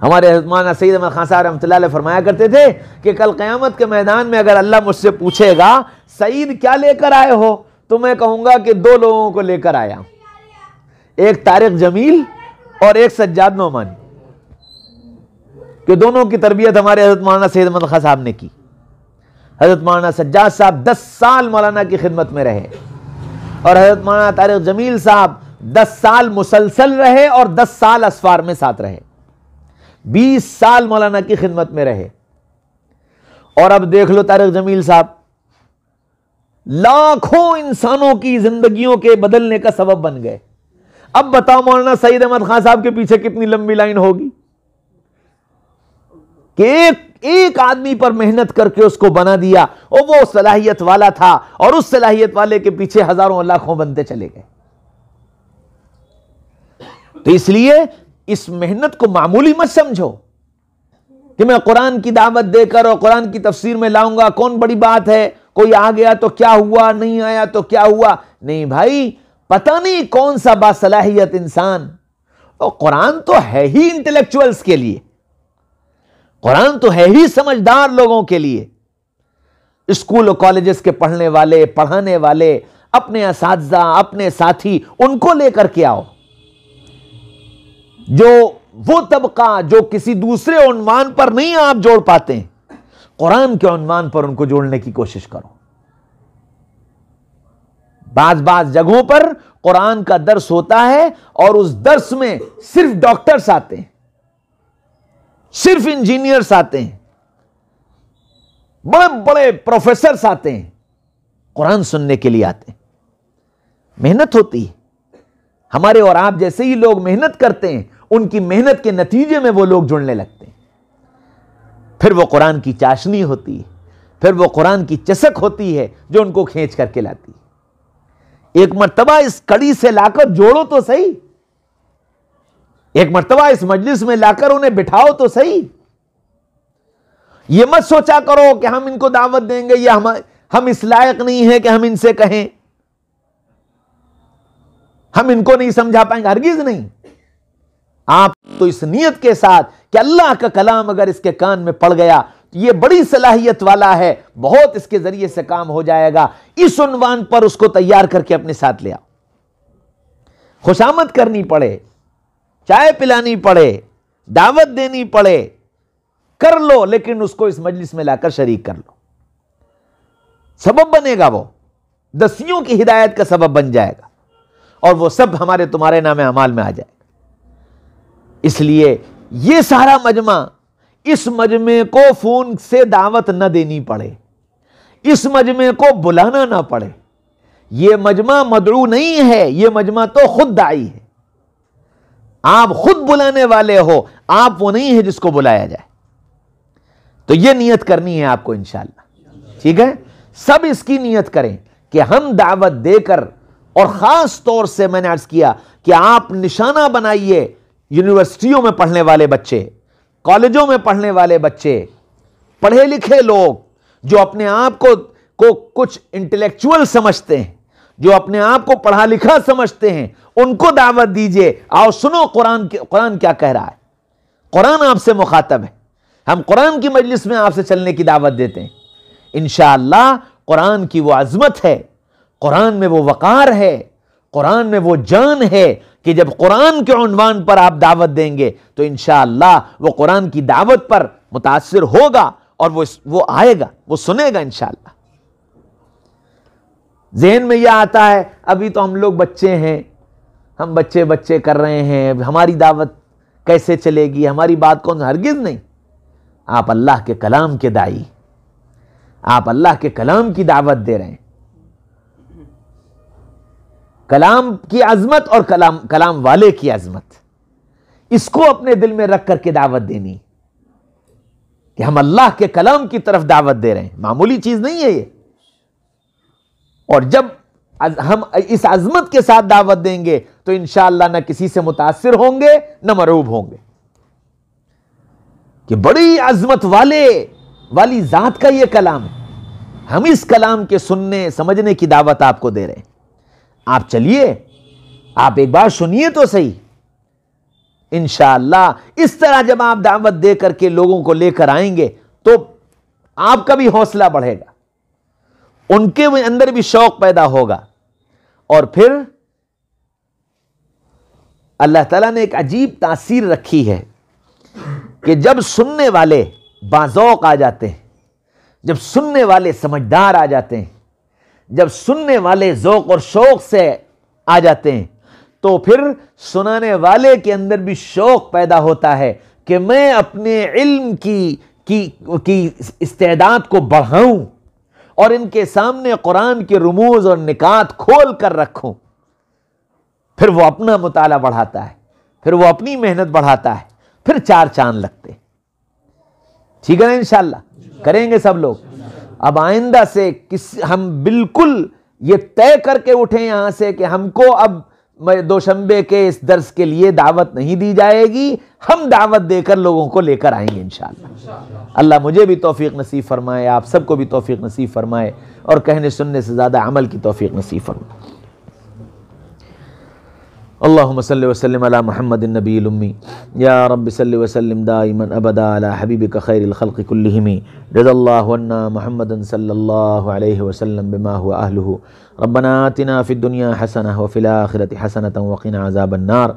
ہمارے حضرت مولانا سید احمد خان صاحب رحمۃ اللہ علیہ فرمایا کرتے تھے کہ کل قیامت کے میدان میں اگر اللہ مجھ سے پوچھے گا سعید کیا لے کر آئے ہو، تو میں کہوں گا کہ 2 لوگوں کو لے کر آیا، ایک طارق جمیل اور ایک سجاد نعمانی، کہ دونوں کی تربیت ہمارے حضرت مولانا سید احمد خان صاحب نے کی۔ حضرت مولانا سجاد صاحب 10 سال مولانا کی خدمت میں رہے، اور حضرت مولانا طارق جمیل صاحب 10 سال مسلسل رہے اور 10 سال اسفار میں ساتھ رہے، 20 سال مولانا کی خدمت میں رہے۔ اور اب دیکھ لو طارق جمیل صاحب لاکھوں انسانوں کی زندگیوں کے بدلنے کا سبب بن گئے۔ اب بتاؤ مولانا سعید احمد خان صاحب کے پیچھے کتنی لمبی لائن ہوگی؟ کہ ایک آدمی پر محنت کر کے اس کو بنا دیا اور وہ صلاحیت والا تھا اور اس صلاحیت والے کے پیچھے ہزاروں لاکھوں بندے چلے گئے. تو اس لیے اس محنت کو معمولی مت سمجھو کہ میں قرآن کی دعوت دے کر اور قرآن کی تفسیر میں لاؤں گا کون بڑی بات ہے, کوئی آ گیا تو کیا ہوا, نہیں آیا تو کیا ہوا. نہیں بھائی, پتہ نہیں کون سا باصلاحیت انسان, اور قرآن تو ہے ہی انٹلیکچوئلز کے لیے, قرآن تو ہے ہی سمجھدار لوگوں کے لیے. اسکول اور کالجز کے پڑھنے والے, پڑھانے والے, اپنے اساتذہ, اپنے ساتھی, ان کو لے کر کے آؤ. جو وہ طبقہ جو کسی دوسرے عنوان پر نہیں آپ جوڑ پاتے ہیں, قرآن کے عنوان پر ان کو جوڑنے کی کوشش کرو. بعض جگہوں پر قرآن کا درس ہوتا ہے اور اس درس میں صرف ڈاکٹرز آتے ہیں, صرف انجینئرز آتے ہیں, بڑے بڑے پروفیسرز آتے ہیں, قرآن سننے کے لیے آتے ہیں. محنت ہوتی ہے. ہمارے اور آپ جیسے ہی لوگ محنت کرتے ہیں, ان کی محنت کے نتیجے میں وہ لوگ جڑنے لگتے ہیں. پھر وہ قرآن کی چاشنی ہوتی ہے, پھر وہ قرآن کی چسک ہوتی ہے جو ان کو کھینچ کر کے لاتی ہے. ایک مرتبہ اس کڑی سے لا کر جوڑو تو صحیح, ایک مرتبہ اس مجلس میں لا کر انہیں بٹھاؤ تو صحیح. یہ مت سوچا کرو کہ ہم ان کو دعوت دیں گے یا ہم اس لائق نہیں ہیں کہ ہم ان سے کہیں, ہم ان کو نہیں سمجھا پائیں گے. ہرگز نہیں. آپ تو اس نیت کے ساتھ کہ اللہ کا کلام اگر اس کے کان میں پڑ گیا تو یہ بڑی صلاحیت والا ہے, بہت اس کے ذریعے سے کام ہو جائے گا, اس عنوان پر اس کو تیار کر کے اپنے ساتھ لے آؤ. خوشامد کرنی پڑے, چائے پلانی پڑے, دعوت دینی پڑے, کر لو, لیکن اس کو اس مجلس میں لا کر شریک کر لو. سبب بنے گا, وہ دسیوں کی ہدایت کا سبب بن جائے گا, اور وہ سب ہمارے تمہارے نام اعمال میں آ جائے گا. اس لیے یہ سارا مجمع, اس مجمع کو فون سے دعوت نہ دینی پڑے, اس مجمع کو بلانا نہ پڑے. یہ مجمع مدعو نہیں ہے, یہ مجمع تو خود داعی ہے. آپ خود بلانے والے ہو, آپ وہ نہیں ہے جس کو بلایا جائے. تو یہ نیت کرنی ہے آپ کو انشاءاللہ. ٹھیک ہے, سب اس کی نیت کریں کہ ہم دعوت دے کر, اور خاص طور سے میں نے عرض کیا کہ آپ نشانہ بنائیے یونیورسٹیوں میں پڑھنے والے بچے, کالجوں میں پڑھنے والے بچے, پڑھے لکھے لوگ جو اپنے آپ کو کچھ انٹلیکچوئل سمجھتے ہیں, جو اپنے آپ کو پڑھا لکھا سمجھتے ہیں, ان کو دعوت دیجئے. آؤ سنو قرآن کیا کہہ رہا ہے. قرآن آپ سے مخاطب ہے. ہم قرآن کی مجلس میں آپ سے چلنے کی دعوت دیتے ہیں. انشاءاللہ قرآن کی وہ عظمت ہے, قرآن میں وہ وقار ہے, قرآن میں وہ جان ہے کہ جب قرآن کے عنوان پر آپ دعوت دیں گے تو انشاءاللہ وہ قرآن کی دعوت پر متاثر ہوگا اور وہ آئے گا, وہ سنے گا انشاءاللہ. ذہن میں یہ آتا ہے ابھی تو ہم لوگ بچے ہیں, ہم بچے کر رہے ہیں, ہماری دعوت کیسے چلے گی, ہماری بات کون. ہرگز نہیں. آپ اللہ کے کلام کے داعی, آپ اللہ کے کلام کی دعوت دے رہے ہیں. کلام کی عظمت اور کلام والے کی عظمت, اس کو اپنے دل میں رکھ کر کے دعوت دینی کہ ہم اللہ کے کلام کی طرف دعوت دے رہے ہیں. معمولی چیز نہیں ہے یہ. اور جب ہم اس عظمت کے ساتھ دعوت دیں گے تو انشاءاللہ نہ کسی سے متاثر ہوں گے نہ مرعوب ہوں گے کہ بڑی عظمت والی ذات کا یہ کلام ہے. ہم اس کلام کے سننے سمجھنے کی دعوت آپ کو دے رہے ہیں. آپ چلیے, آپ ایک بار سنیے تو صحیح. انشاءاللہ اس طرح جب آپ دعوت دے کر کے لوگوں کو لے کر آئیں گے تو آپ کا بھی حوصلہ بڑھے گا, ان کے اندر بھی شوق پیدا ہوگا. اور پھر اللہ تعالیٰ نے ایک عجیب تاثیر رکھی ہے کہ جب سننے والے باذوق آ جاتے ہیں, جب سننے والے سمجھدار آ جاتے ہیں, جب سننے والے ذوق اور شوق سے آ جاتے ہیں تو پھر سنانے والے کے اندر بھی شوق پیدا ہوتا ہے کہ میں اپنے علم کی استعداد کو بڑھاؤں اور ان کے سامنے قرآن کے رموز اور نکات کھول کر رکھوں. پھر وہ اپنا مطالعہ بڑھاتا ہے, پھر وہ اپنی محنت بڑھاتا ہے, پھر چار چاند لگتے. ٹھیک ہے نا؟ انشاءاللہ کریں گے سب لوگ۔ اب آئندہ سے ہم بالکل یہ طے کر کے اٹھیں یہاں سے کہ ہم کو اب دوشنبے کے اس درس کے لیے دعوت نہیں دی جائے گی، ہم دعوت دے کر لوگوں کو لے کر آئیں گے انشاءاللہ۔ اللہ مجھے بھی توفیق نصیب فرمائے، آپ سب کو بھی توفیق نصیب فرمائے، اور کہنے سننے سے زیادہ عمل کی توفیق نصیب فرمائے۔ اللہم صلی وسلم علی محمد النبی الامی، یا رب صلی وسلم دائما ابدا علی حبیبک خیر الخلق کلہم، رضا اللہ عنا محمد صلی اللہ علیہ وسلم بما هو اہلہ، ربنا آتنا فی الدنیا حسنہ وفی الآخرۃ حسنۃ وقنا عذاب النار،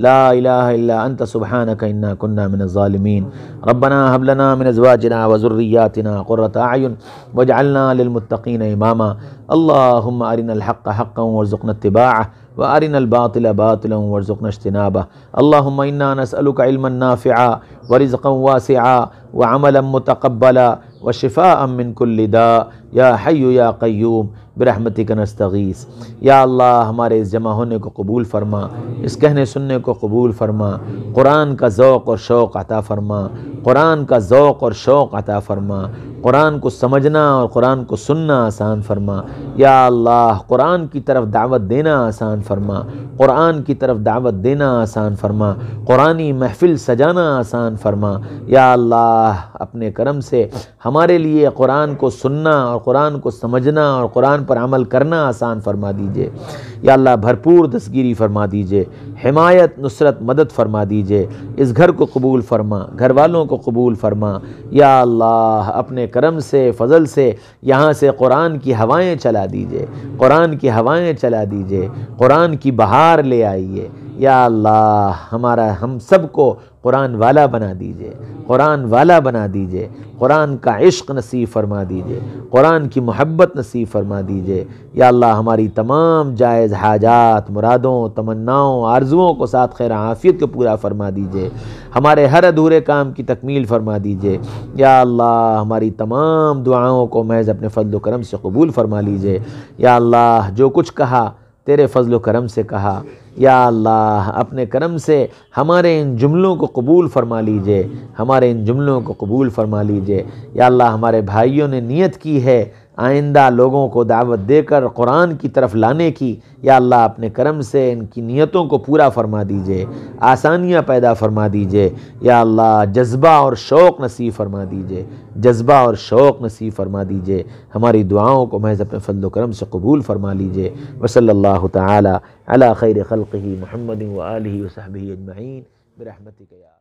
لا الہ الا انت سبحانک انا کنا من الظالمین، ربنا هب لنا من ازواجنا وذریاتنا قرۃ اعین واجعلنا للمتقین اماما، اللہم ارنا الحق حقا وارزقنا اتباعہ وارنا الباطل باطلا وارزقنا اجتنابه، اللهم انا نسألك علما نافعا ورزقا واسعا وعملا متقبلا وشفاء من كل داء، یا حی یا قیوم برحمتک نستغیث۔ یا اللہ ہمارے اس جمع ہونے کو قبول فرما، اس کہنے سننے کو قبول فرما، قرآن کا ذوق اور شوق عطا فرما، قرآن کا ذوق اور شوق عطا فرما، قرآن کو سمجھنا اور قرآن کو سننا آسان فرما، یا اللہ قرآن کی طرف دعوت دینا آسان فرما، قرآن کی طرف دعوت دینا آسان فرما، قرآنی محفل سجانا آسان فرما، یا اللہ اپنے کرم سے ہمارے لیے قرآن کو سننا اور قرآن کو سمجھنا اور قرآن پر عمل کرنا آسان فرما دیجئے، یا اللہ بھرپور دستگیری فرما دیجئے، حمایت نصرت مدد فرما دیجئے، اس گھر کو قبول فرما، گھر والوں کو قبول فرما، یا اللہ اپنے کرم سے فضل سے یہاں سے قرآن کی ہوائیں چلا دیجئے، قرآن کی ہوائیں چلا دیجئے، قرآن کی بہار لے آئیے، یا اللہ ہم سب کو قرآن والا بنا دیجئے، قرآن والا بنا دیجئے، قرآن کا عشق نصیب فرما دیجئے، قرآن کی محبت نصیب فرما دیجئے، یا اللہ ہماری تمام جائز حاجات، مرادوں، تمناؤں، آرزوؤں کو ساتھ خیر عافیت کو پورا فرما دیجئے، ہمارے ہر ادھورے کام کی تکمیل فرما دیجئے، یا اللہ ہماری تمام دعاؤں کو محض اپنے فضل و کرم سے قبول فرما لیجئے، یا اللہ جو کچھ کہا تیرے فضل و کرم سے کہا، یا اللہ اپنے کرم سے ہمارے ان جملوں کو قبول فرما لیجئے، ہمارے ان جملوں کو قبول فرما لیجئے، یا اللہ ہمارے بھائیوں نے نیت کی ہے آئندہ لوگوں کو دعوت دے کر قرآن کی طرف لانے کی، یا اللہ اپنے کرم سے ان کی نیتوں کو پورا فرما دیجئے، آسانیاں پیدا فرما دیجئے، یا اللہ جذبہ اور شوق نصیب فرما دیجئے، جذبہ اور شوق نصیب فرما دیجئے، ہماری دعاؤں کو محض اپنے فضل و کرم سے قبول فرما لیجئے، وصلی اللہ تعالی علی خیر خلقہ محمد وآلہ وصحبہ اجمعین برحمتک یا